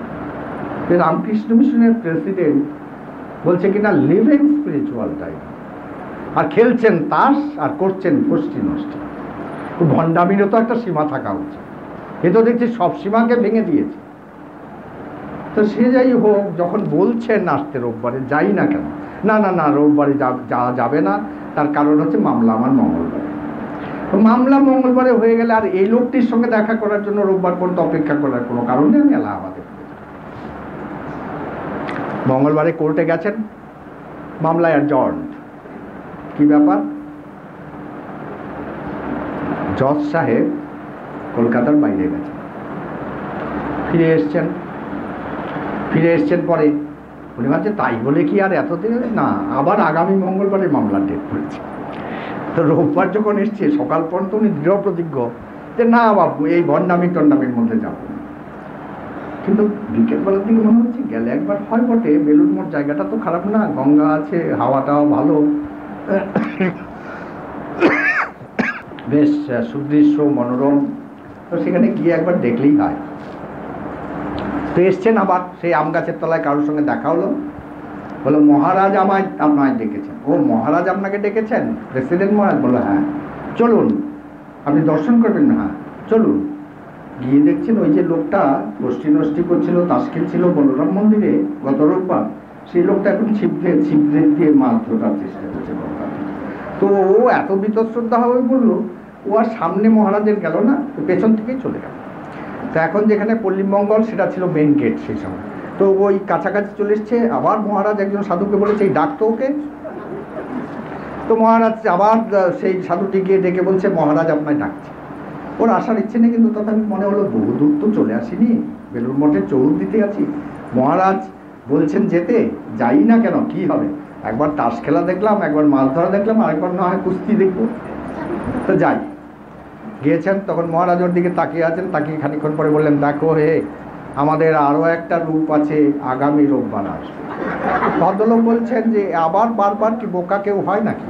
রামকৃষ্ণ মিশনের প্রেসিডেন্ট বলছে কিনা লিভিং স্পিরিচুয়াল টাইম, আর খেলছেন তাস আর করছেন ফষ্টি নষ্টি। ভণ্ডামিরও তো একটা সীমা থাকা উচিত। এ তো দেখছি সব সীমাকে ভেঙে দিয়েছে। তো সে যাই হোক, যখন বলছেন আসতে রোববারে, যাই না কেন? না না না, রোববারে যাওয়া যাবে না, তার কারণ হচ্ছে মামলা আমার মঙ্গলবারে। মামলা মঙ্গলবারে হয়ে গেলে আর এই লোকটির সঙ্গে দেখা করার জন্য রোববার পর্যন্ত অপেক্ষা করার কোনো কারণ নেই। আমি এলাহাবাদে মঙ্গলবারে কোর্টে গেছেন, মামলায় অ্যাডজর্নড। কি ব্যাপার? জজ সাহেব কলকাতার বাইরে গেছেন, ফিরে এসছেন পরে উনি ভাবছে তাই বলে কি আর এতদিন না, আবার আগামী মঙ্গলবারে মামলার ডেট পড়েছে। তো রোববার যখন এসছে সকাল পর্যন্ত উনি দৃঢ় প্রতিজ্ঞ যে না বাবু এই টন্ডামির মধ্যে যাব না। কিন্তু বিকেলবেলার দিকে মনে হচ্ছে গেলে একবার হয় বটে, বেলুড় মঠ জায়গাটা তো খারাপ না, গঙ্গা আছে, হাওয়াটাও ভালো, বেশ সুদৃশ্য মনোরম, তো সেখানে গিয়ে একবার দেখলেই হয়। তো এসছেন আবার সেই আম গাছের তলায় কারোর সঙ্গে দেখা হলো, বললো মহারাজ আপনায় ডেকেছেন। ও মহারাজ আপনাকে ডেকেছেন? প্রেসিডেন্ট মহারাজ? বললো হ্যাঁ। চলুন আপনি দর্শন করবেন না? হ্যাঁ চলুন। গিয়ে দেখছেন ওই যে লোকটা গোষ্ঠী নষ্টি করছিল, তাস খেলছিল বলরাম মন্দিরে গত রোববার, সেই লোকটা এখন ছিপ দিয়ে মাছ ধরার চেষ্টা করছে গঙ্গা। তো ও এত বীতশ্রদ্ধা হবে বললো, ও আর সামনে মহারাজের গেল না, পেছন থেকেই চলে গেল। তো এখন যেখানে পল্লীমঙ্গল সেটা ছিল মেন গেট সেই সময়, তো ওই কাছাকাছি চলে এসছে। আবার মহারাজ একজন সাধুকে বলেছে এই ডাকতো ওকে। তো মহারাজ আবার সেই সাধুটি গিয়ে ডেকে বলছে মহারাজ আপনায় ডাকছে। ওর আসার ইচ্ছে নেই, কিন্তু তথাপি মনে হলো বহু দূর তো চলে আসিনি, বেলুড় মঠের চৌহদ্দিতে আছি, মহারাজ বলছেন যেতে, যাই না কেন, কি হবে, একবার তাস খেলা দেখলাম, একবার মাছ ধরা দেখলাম, আরেকবার না হয় কুস্তি দেখবো, তো যাই। গিয়েছেন, তখন মহারাজ ওর দিকে তাকিয়ে আছেন, তাকিয়ে খানিক্ষণ পরে বললেন দেখো হে, আমাদের আরও একটা রূপ আছে, আগামী রোববার আসবে। ভদ্রলোক বলছেন যে আবার বারবার কি বোকা কেউ হয় নাকি,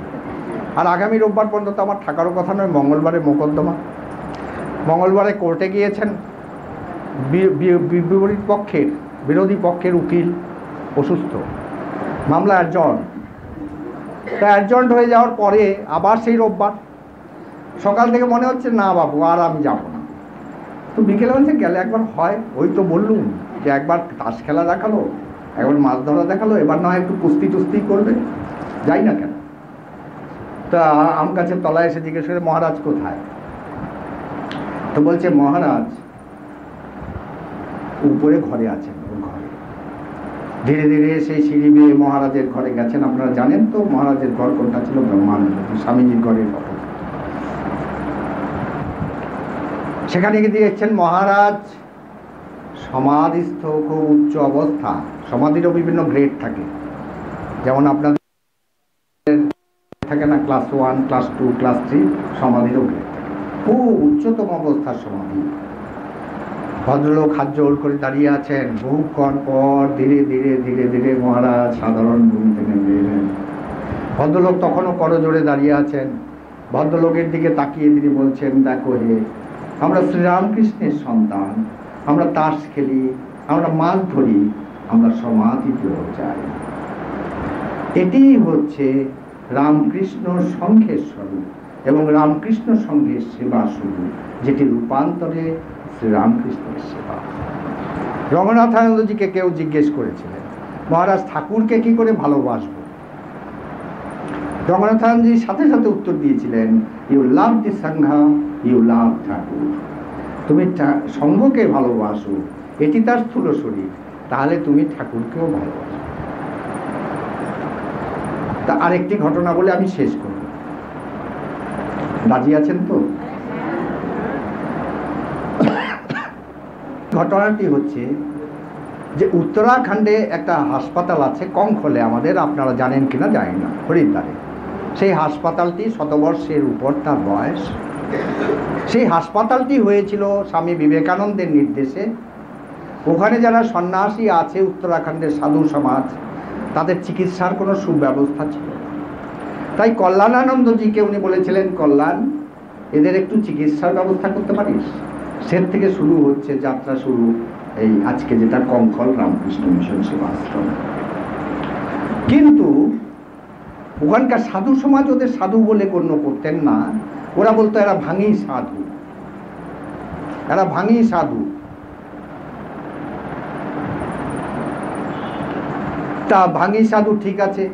আর আগামী রোববার পর্যন্ত আমার থাকারও কথা নয়, মঙ্গলবারে মোকদ্দমা। মঙ্গলবারে কোর্টে গিয়েছেন, বিরোধী পক্ষের উকিল অসুস্থ, মামলা অ্যাডজর্ন। তা অ্যাডজর্ন হয়ে যাওয়ার পরে আবার সেই রোববার সকাল থেকে মনে হচ্ছে না বাবু আর আমি যাব না। তো বিকেলে বলছে গেলে একবার হয়, ওই তো বললুম যে একবার তাস খেলা দেখালো, একবার মাছ ধরা দেখালো, এবার না হয় একটু কুস্তি টুস্তি করবে, যাই না কেন। তা আম গাছের তলায় এসে জিজ্ঞেস করে মহারাজ কোথায়? তো বলছে মহারাজ উপরে ঘরে আছেন, ওর ঘরে। ধীরে ধীরে সেই সিঁড়ি বেয়ে মহারাজের ঘরে গেছেন। আপনারা জানেন তো মহারাজের ঘর কোনটা ছিল? ব্রহ্মানন্দ স্বামীজির ঘরের ফটো। সেখানে গিয়ে দেখছেন মহারাজ সমাধিস্থ, খুব উচ্চ অবস্থা। সমাধিরও বিভিন্ন গ্রেড থাকে, যেমন আপনাদের থাকে না ক্লাস 1, ক্লাস 2, ক্লাস 3, সমাধিরও গ্রেড থাকে, খুব উচ্চতম অবস্থার সমাধি। ভদ্রলোক হাত জোড় করে দাঁড়িয়ে আছেন। বহুক্ষণ পর ধীরে ধীরে ধীরে ধীরে মহারাজ সাধারণ ভূমিতে নেমে এলেন। ভদ্রলোক তখনও করজোড়ে দাঁড়িয়ে আছেন। ভদ্রলোকের দিকে তাকিয়ে তিনি বলছেন দেখো হে, আমরা শ্রীরামকৃষ্ণের সন্তান, আমরা তাস খেলি, আমরা মাছ ধরি, আমরা সমাধিতেও যাই। এটি হচ্ছে রামকৃষ্ণ সংঘের স্বরূপ এবং রামকৃষ্ণ সংঘের সেবা স্বরূপ, যেটি রূপান্তরে শ্রীরামকৃষ্ণের সেবা। রঙ্গনাথানন্দজিকে কেউ জিজ্ঞেস করেছিলেন মহারাজ ঠাকুরকে কি করে ভালোবাসবো? রঙ্গনাথানন্দজির সাথে সাথে উত্তর দিয়েছিলেন you love the সংঘা, you love ঠাকুর। তুমি সংঘকে ভালোবাসো, এটি তার স্থূল শরীর, তাহলে তুমি ঠাকুরকেও ভালোবাসো। তা আরেকটি ঘটনা বলে আমি শেষ করব, রাজি আছেন তো? ঘটনাটি হচ্ছে যে উত্তরাখণ্ডে একটা হাসপাতাল আছে কঙ্খলে, আমাদের, আপনারা জানেন কিনা জানি না, হরিদ্বারে। সেই হাসপাতালটি শতবর্ষের উপর তার বয়স। সেই হাসপাতালটি হয়েছিল স্বামী বিবেকানন্দের নির্দেশে। ওখানে যারা সন্ন্যাসী আছে উত্তরাখণ্ডের সাধু সমাজ, তাদের চিকিৎসার কোনো সুব্যবস্থা ছিল না। তাই কল্যাণানন্দজিকে উনি বলেছিলেন কল্যাণ, এদের একটু চিকিৎসার ব্যবস্থা করতে পারিস। সে থেকে শুরু হচ্ছে যাত্রা শুরু, এই আজকে যেটা কঙ্খল রামকৃষ্ণ মিশন সেবা আশ্রম। কিন্তু ওখানকার সাধু সমাজ ওদের সাধু বলে গণ্য করতেন না, ওরা বলতো এরা ভাঙি সাধু, এরা ভাঙি সাধু। তা ভাঙি সাধু ঠিক আছে,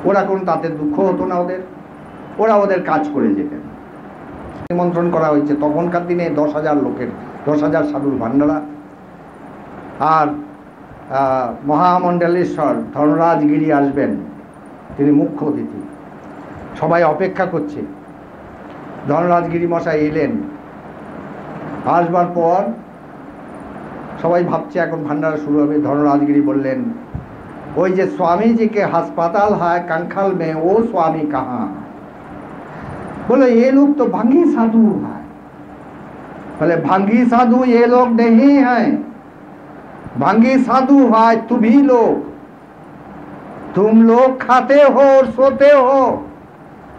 ওরা কোনো তাতে দুঃখ হতো না ওদের, ওরা ওদের কাজ করে যেতেন। নিমন্ত্রণ করা হয়েছে তখনকার দিনে 10,000 লোকের, 10,000 সাধুর ভান্ডারা। আর মহামণ্ডলেশ্বর ধনরাজগিরি আসবেন, তিনি মুখ্য অতিথি, সবাই অপেক্ষা করছে। ধনরাজগিরি মশাই এলেন, আসবার পর সবাই ভাবছে এখন ভান্ডারা শুরু হবে। ধনরাজগিরি বললেন वो जो स्वामी जी के अस्पताल है कंखल में, वो स्वामी कहाँ? बोले ये लोग तो भंगी साधु है। बोले भंगी साधु ये लोग नहीं हैं, भंगी साधु है तुम्ही लोग। तुम लोग खाते हो और सोते हो,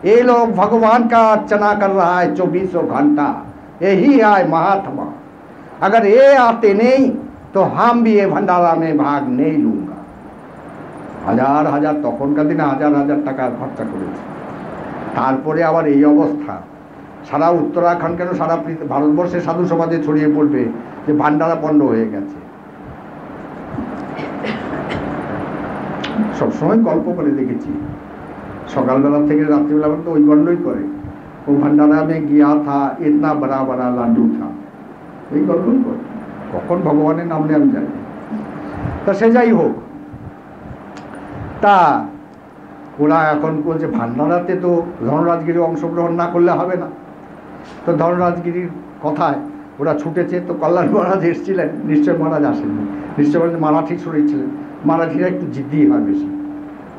ये लोग भगवान का अर्चना कर रहा है 24 घंटा। यही है महात्मा। अगर ये आते नहीं तो हम भी ये भंडारा में भाग नहीं लूंगा। हजार हजार तखनकार दिने हजार हजार टाका खर्चा करेছে। তারপরে আবার এই অবস্থা, সারা উত্তরাখণ্ড কেন সারা ভারতবর্ষে সাধু সমাজে ছড়িয়ে পড়বে যে ভান্ডারা পণ্ড হয়ে গেছে। সবসময় গল্প করে দেখেছি, সকালবেলা থেকে রাত্রিবেলা পর্যন্ত ওই গল্পই করে। ও ভান্ডারা মে গিয়া থা, ইতনা বড়া বড়া লাড্ডু থা, এই গল্পই করে। কখন ভগবানের নাম নিয়ে আমি জানি। তা সে যাই হোক, তা ওরা এখন বলছে ভান্ডারাতে তো ধনরাজগিরি অংশগ্রহণ না করলে হবে না। তো ধনরাজগিরির কথায় ওরা ছুটেছে। তো কল্যাণ মহারাজ এসেছিলেন, নিশ্চয় মহারাজ আসেননি। নিশ্চয় মহারাজ মারাঠি শরীর ছিলেন, মারাঠিরা একটু জিদ্দি হয় বেশি।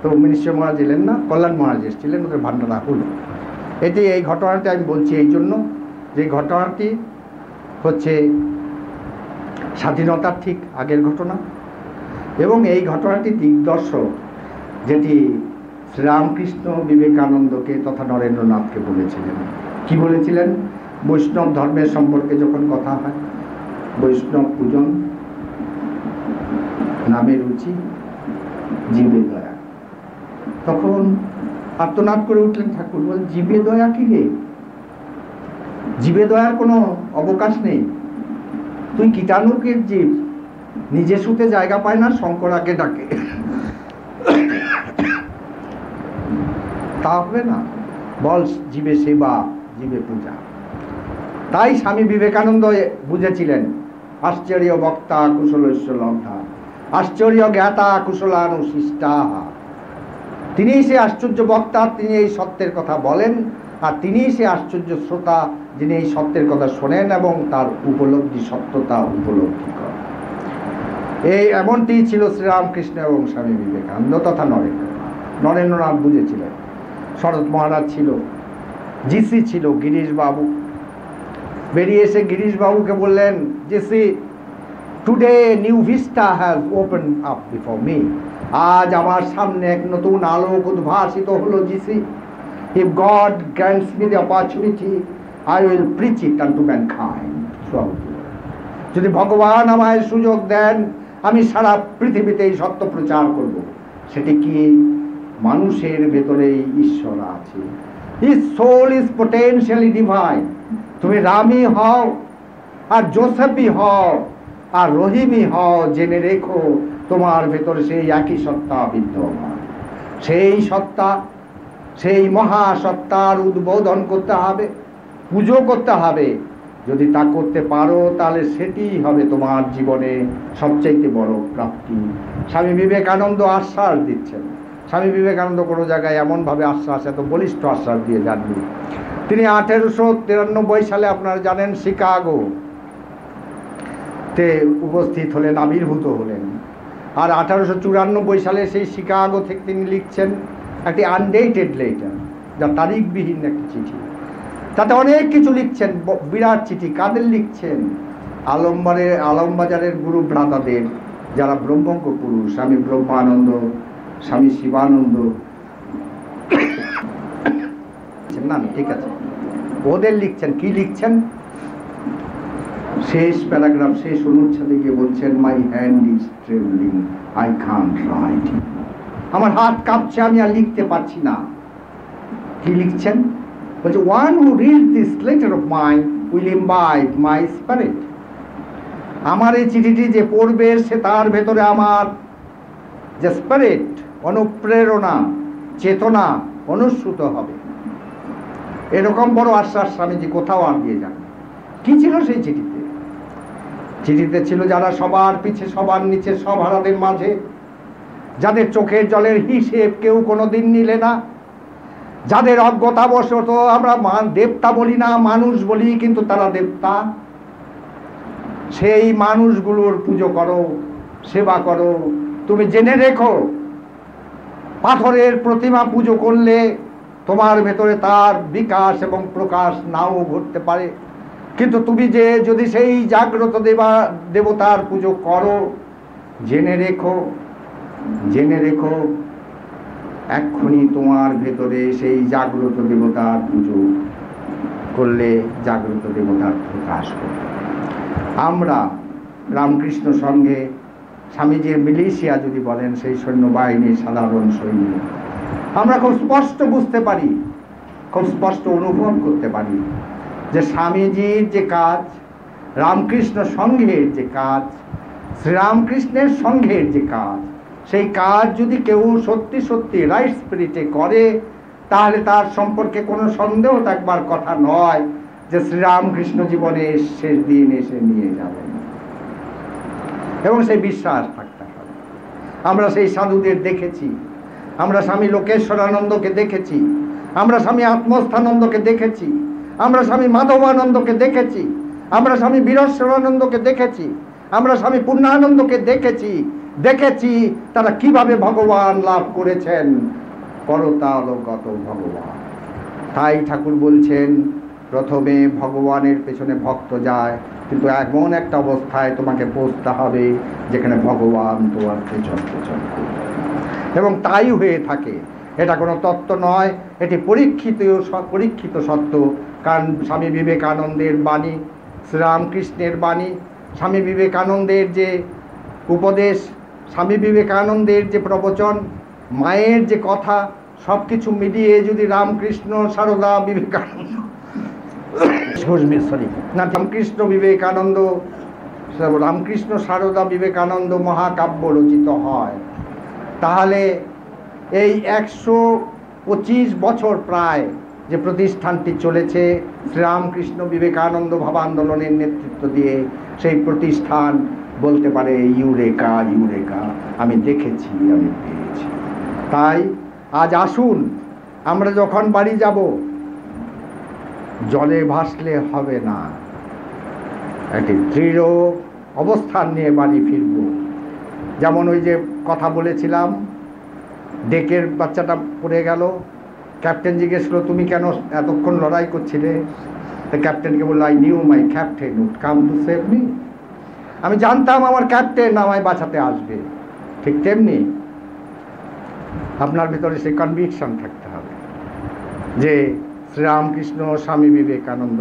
তো নিশ্চয় মহারাজ এলেন না, কল্যাণ মহারাজ এসেছিলেন, ওদের ভান্ডারা হলো। এটি এই ঘটনাটি আমি বলছি এই জন্য যে ঘটনাটি হচ্ছে স্বাধীনতার ঠিক আগের ঘটনা, এবং এই ঘটনাটি দিগদর্শক যেটি শ্রীরামকৃষ্ণ বিবেকানন্দকে তথা নরেন্দ্রনাথকে বলেছিলেন। কি বলেছিলেন? বৈষ্ণব ধর্মের সম্পর্কে যখন কথা হয়, বৈষ্ণব পূজন, নামে রুচি, জীবে দয়া, তখন আর্তনাদ করে উঠলেন ঠাকুর, বল জীবে দয়া কি রে? জীবে দয়ার কোনো অবকাশ নেই। তুই কীটাণুকের জীব, নিজে শুতে জায়গা পায় না, শঙ্করাকে ডাকে, তা হবে না। বল জীবে সেবা, জীবে পূজা। তাই স্বামী বিবেকানন্দ বুঝেছিলেন আশ্চর্য বক্তা কুশলস্য লব্ধা, আশ্চর্য জ্ঞাতা কুশলানুশিষ্টা। তিনি সে আশ্চর্য বক্তা, তিনি এই সত্যের কথা বলেন, আর তিনি সে আশ্চর্য শ্রোতা, যিনি এই সত্যের কথা শোনেন এবং তার উপলব্ধি, সত্যতা উপলব্ধি করেন। এই এমনটি ছিল শ্রীরামকৃষ্ণ এবং স্বামী বিবেকানন্দ তথা নরেন্দ্রনাথ বুঝেছিলেন। শরৎ মহারাজ ছিল, জিসি ছিল, গিরিশবাবু বেরিয়ে এসে গিরিশবাবুকে বললেন, GC, today new vista has open up before me. আজ আমার সামনে এক নতুন আলোক উদ্ভাসিত হলো GC. If god grants me the opportunity, I will preach it আনটু mankind. যদি ভগবান আমায় সুযোগ দেন, আমি সারা পৃথিবীতে এই সত্য প্রচার করব। সেটি কি? মানুষের ভেতরেই ঈশ্বর আছে। His soul is potentially divine. তুমি রামই হও আর জোসেফই হও আর রহিমই হও, জেনে রেখো তোমার ভেতরে সেই একই সত্তা বিদ্যমান। সেই সত্তা, সেই মহাসত্তার উদ্বোধন করতে হবে, পুজো করতে হবে। যদি তা করতে পারো তাহলে সেটিই হবে তোমার জীবনে সবচাইতে বড় প্রাপ্তি। স্বামী বিবেকানন্দ আশ্বাস দিচ্ছেন। স্বামী বিবেকানন্দ কোনো জায়গায় এমনভাবে আশ্বাস, এত বলিষ্ঠ আশ্বাস দিয়ে যাননি। তিনি 1893 সালে আপনারা জানেন শিকাগোতে উপস্থিত হলেন, আবির্ভূত হলেন। আর 1894 সালে সেই শিকাগো থেকে তিনি লিখছেন একটি আনডেটেড লেটার, যা তারিখবিহীন একটি চিঠি। তাতে অনেক কিছু লিখছেন, বিরাট চিঠি। কাদের লিখছেন? আলমবাজারের গুরু ভ্রাতাদের, যারা ব্রহ্মজ্ঞ পুরুষ, স্বামী ব্রহ্মানন্দ, স্বামী শিবানন্দ, না ঠিক আছে, ওদের লিখছেন। কি লিখছেন? শেষ প্যারাগ্রাফ, শেষ অনুচ্ছেদে গিয়ে বলছেন, my hand is trembling, I can't write. আমার হাত কাঁপছে, আমি আর লিখতে পারছি না। কি লিখছেন? বলছে, one who read this letter of mine will imbibe my spirit. আমার এই চিঠিটি যে পড়বে, সে তার ভেতরে আমার যে স্পিরিট, অনুপ্রেরণা, চেতনা অনুস্যুত হবে। এরকম বড় আশ্বাস স্বামীজি কোথাও আর দিয়ে যান। কি ছিল সেই চিঠিতে? চিঠিতে ছিল যারা সবার পিছে, সবার নিচে, সব হারাদের মাঝে, যাদের চোখের জলের হিসেব কেউ কোনোদিন নিলে না, যাদের অজ্ঞতাবশত আমরা দেবতা বলি না, মানুষ বলি, কিন্তু তারা দেবতা। সেই মানুষগুলোর পুজো করো, সেবা করো। তুমি জেনে রেখো পাথরের প্রতিমা পুজো করলে তোমার ভেতরে তার বিকাশ এবং প্রকাশ নাও ঘটতে পারে, কিন্তু তুমি যদি সেই জাগ্রত দেবতার পুজো করো, জেনে রেখো এক্ষুনি তোমার ভেতরে সেই জাগ্রত দেবতার পুজো করলে জাগ্রত দেবতার প্রকাশ করবে। আমরা রামকৃষ্ণ সঙ্গে স্বামীজির মিলিশিয়া যদি বলেন, সেই সৈন্যবাহিনীর সাধারণ সৈনিক, আমরা খুব স্পষ্ট বুঝতে পারি, খুব স্পষ্ট অনুভব করতে পারি যে স্বামীজির যে কাজ, রামকৃষ্ণ সংঘের যে কাজ, শ্রীরামকৃষ্ণের সংঘের যে কাজ, সেই কাজ যদি কেউ সত্যি সত্যি রাইট স্পিরিটে করে, তাহলে তার সম্পর্কে কোনো সন্দেহ থাকবার কথা নয় যে শ্রীরামকৃষ্ণ জীবনের শেষ দিন এসে নিয়ে যাবেন, এবং সেই বিশ্বাস থাকতে হবে। আমরা সেই সাধুদের দেখেছি, আমরা স্বামী লোকেশ্বরানন্দকে দেখেছি, আমরা স্বামী আত্মস্থানন্দকে দেখেছি, আমরা স্বামী মাধবানন্দকে দেখেছি, আমরা স্বামী বীরেশ্বরানন্দকে দেখেছি, আমরা স্বামী পূর্ণানন্দকে দেখেছি তারা কিভাবে ভগবান লাভ করেছেন, করতালগত ভগবান। তাই ঠাকুর বলছেন, প্রথমে ভগবানের পেছনে ভক্ত যায়, কিন্তু এমন একটা অবস্থায় তোমাকে পৌঁছতে হবে যেখানে ভগবান তোমার পেছন করবে, এবং তাই হয়ে থাকে। এটা কোনো তত্ত্ব নয়, এটি পরীক্ষিত সত্য। কারণ স্বামী বিবেকানন্দের বাণী, শ্রীরামকৃষ্ণের বাণী, স্বামী বিবেকানন্দের যে উপদেশ, স্বামী বিবেকানন্দের যে প্রবচন, মায়ের যে কথা, সব কিছু মিলিয়ে যদি রামকৃষ্ণ সারদা বিবেকানন্দ রামকৃষ্ণ সারদা বিবেকানন্দ মহাকাব্য রচিত হয়, তাহলে এই 125 বছর প্রায় যে প্রতিষ্ঠানটি চলেছে শ্রীরামকৃষ্ণ বিবেকানন্দ ভাবান্দোলনের নেতৃত্ব দিয়ে, সেই প্রতিষ্ঠান বলতে পারে ইউরেকা, আমি দেখেছি, আমি পেয়েছি। তাই আজ আসুন, আমরা যখন বাড়ি যাব, জলে ভাসলে হবে না, একটি দৃঢ় অবস্থান নিয়ে বাড়ি ফিরব। যেমন ওই যে কথা বলেছিলাম, ডেকের বাচ্চাটা পড়ে গেল, ক্যাপ্টেন জিজ্ঞেস করলো, তুমি কেন এতক্ষণ লড়াই করছিলে? তো ক্যাপ্টেনকে বললো, I knew my captain would come to save me. আমি জানতাম আমার ক্যাপ্টেন আমায় বাঁচাতে আসবে। ঠিক তেমনি আপনার ভিতরে সেই কনভিকশন থাকতে হবে যে শ্রীরামকৃষ্ণ স্বামী বিবেকানন্দ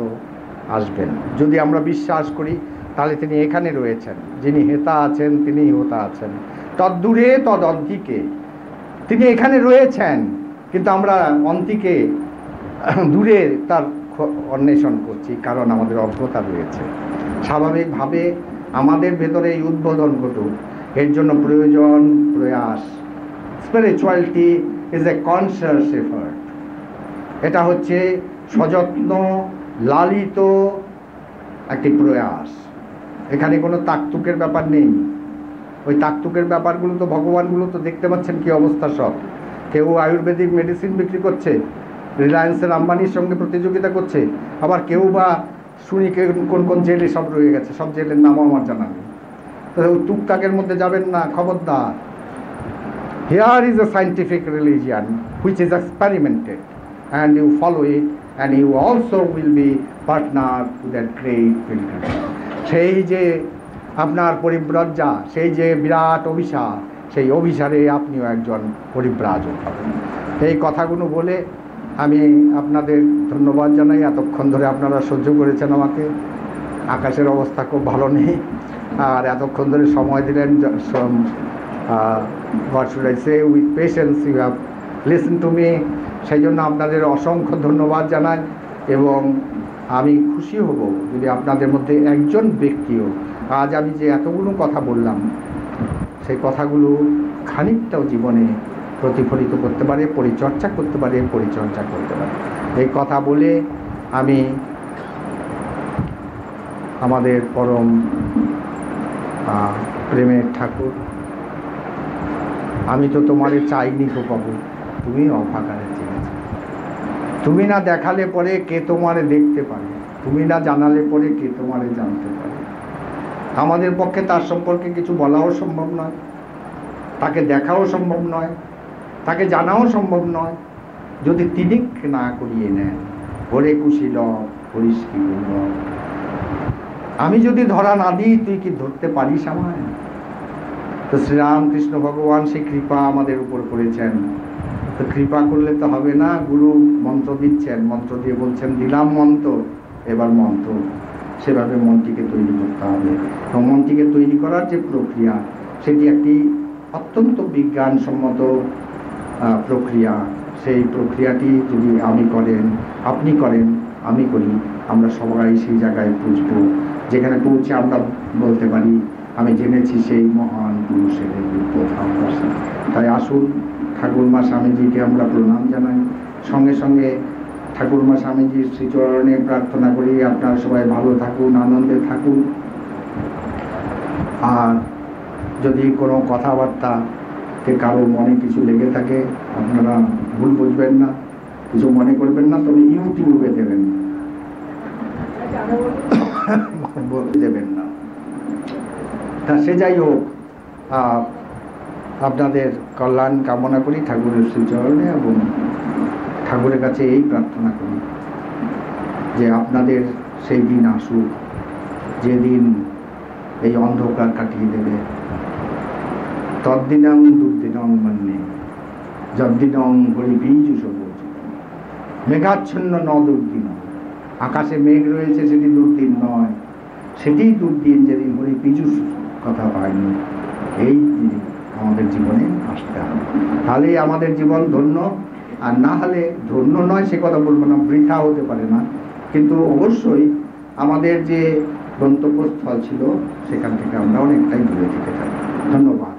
আসবেন। যদি আমরা বিশ্বাস করি, তাহলে তিনি এখানে রয়েছেন। যিনি হেতা আছেন তিনি হোতা আছেন, তদ্দূরে তদ অন্তিকে। তিনি এখানে রয়েছেন, কিন্তু আমরা অন্তিকে দূরে তার অন্বেষণ করছি, কারণ আমাদের অজ্ঞতা রয়েছে। স্বাভাবিকভাবে আমাদের ভেতরে এই উদ্বোধন ঘটুক, এর জন্য প্রয়োজন প্রয়াস। Spirituality is a conscious effort. এটা হচ্ছে সযত্ন লালিত একটি প্রয়াস। এখানে কোনো তাকতুকের ব্যাপার নেই। ওই তাকতুকের ব্যাপারগুলো তো, ভগবানগুলো তো দেখতে পাচ্ছেন কি অবস্থা সব। কেউ আয়ুর্বেদিক মেডিসিন বিক্রি করছে, রিলায়েন্সের আম্বানির সঙ্গে প্রতিযোগিতা করছে, আবার কেউ বা শুনি কোন কোন জেলে সব রয়ে গেছে, সব জেলের নামও আমার জানা নেই। তো টুকটাকের মধ্যে যাবেন না, খবরদার। Here is a scientific religion which is experimented, and you follow it, and you also will be partner to that great pilgrimage. সেই যে আপনার পরিব্রজা, সেই যে বিরাট অভিসার, সেই অভিসারে আপনিও একজন পরিব্রাজক হবেন। এই কথাগুলো বলে আমি আপনাদের ধন্যবাদ জানাই। এতক্ষণ ধরে আপনারা সহ্য করেছেন আমাকে। আকাশের অবস্থা খুব ভালো নেই, আর এতক্ষণ ধরে সময় দিলেন। what should I say, with patience you have listened to me, সেই জন্য আপনাদের অসংখ্য ধন্যবাদ জানাই। এবং আমি খুশি হব যদি আপনাদের মধ্যে একজন ব্যক্তিও আজ আমি যে এতগুলো কথা বললাম, সেই কথাগুলো খানিকটাও জীবনে প্রতিফলিত করতে পারে, পরিচর্যা করতে পারে। এই কথা বলে আমি আমাদের পরম প্রেমের ঠাকুর, আমি তো তোমারে চাইনি গো বাবু, তুমি অভাগারে চেয়েছ। তুমি না দেখালে পরে কে তোমারে দেখতে পারে, তুমি না জানালে পরে কে তোমারে জানতে পারে। আমাদের পক্ষে তার সম্পর্কে কিছু বলাও সম্ভব নয়, তাকে দেখাও সম্ভব নয়, তাকে জানাও সম্ভব নয় যদি তিনি না করিয়ে নেন। হরে কুশীল হরিশ কি গৌরব। আমি যদি ধরা না দিই তুই কি ধরতে পারিস আমায়? তো শ্রীরামকৃষ্ণ ভগবান সেই কৃপা আমাদের উপর করেছেন। তো কৃপা করলে তো হবে না, গুরু মন্ত্র দিচ্ছেন, মন্ত্র দিয়ে বলছেন দিলাম মন্ত্র, এবার মন্ত্র, সেভাবে মনটিকে তৈরি করতে হবে। তো মনটিকে তৈরি করার যে প্রক্রিয়া, সেটি একটি অত্যন্ত বিজ্ঞানসম্মত প্রক্রিয়া। সেই প্রক্রিয়াটি যদি আমি করেন, আপনি করেন, আমি করি, আমরা সবাই সেই জায়গায় পৌঁছব যেখানে পৌঁছে আমরা বলতে পারি আমি জেনেছি সেই মহান পুরুষের প্রধান। তাই আসুন ঠাকুরমা স্বামীজিকে আমরা প্রণাম জানাই, সঙ্গে সঙ্গে ঠাকুরমা স্বামীজির শ্রীচরণে প্রার্থনা করি আপনারা সবাই ভালো থাকুন, আনন্দে থাকুন। আর যদি কোনো কথাবার্তাতে কারো মনে কিছু লেগে থাকে আপনারা ভুল বুঝবেন না, কিছু মনে করবেন না, তবে ইউটিউবে দেবেন না, বলতে দেবেন না। তা সে যাই হোক, আপনাদের কল্যাণ কামনা করি ঠাকুরের শ্রীচরণে, এবং ঠাকুরের কাছে এই প্রার্থনা করি যে আপনাদের সেই দিন আসুক যেদিন এই অন্ধকার কাটিয়ে দেবে। তদ্দিনং দুর্দিনং মন্যে যদ্দিনং হরিবীজ সবুজ। মেঘাচ্ছন্ন ন দুর্দিন, আকাশে মেঘ রয়েছে সেটি দুর্দিন নয়, সেটি দুর্দিন যেদিন হরিবীজ কথা পায়নি। এই আমাদের জীবনে আসতে হবে, তাহলেই আমাদের জীবন ধন্য। আর না হলে ধন্য নয় সে কথা বলবো না, বৃথা হতে পারে না, কিন্তু অবশ্যই আমাদের যে গন্তব্যস্থল ছিল সেখান থেকে আমরা অনেকটাই দূরে থেকে যাই। ধন্যবাদ।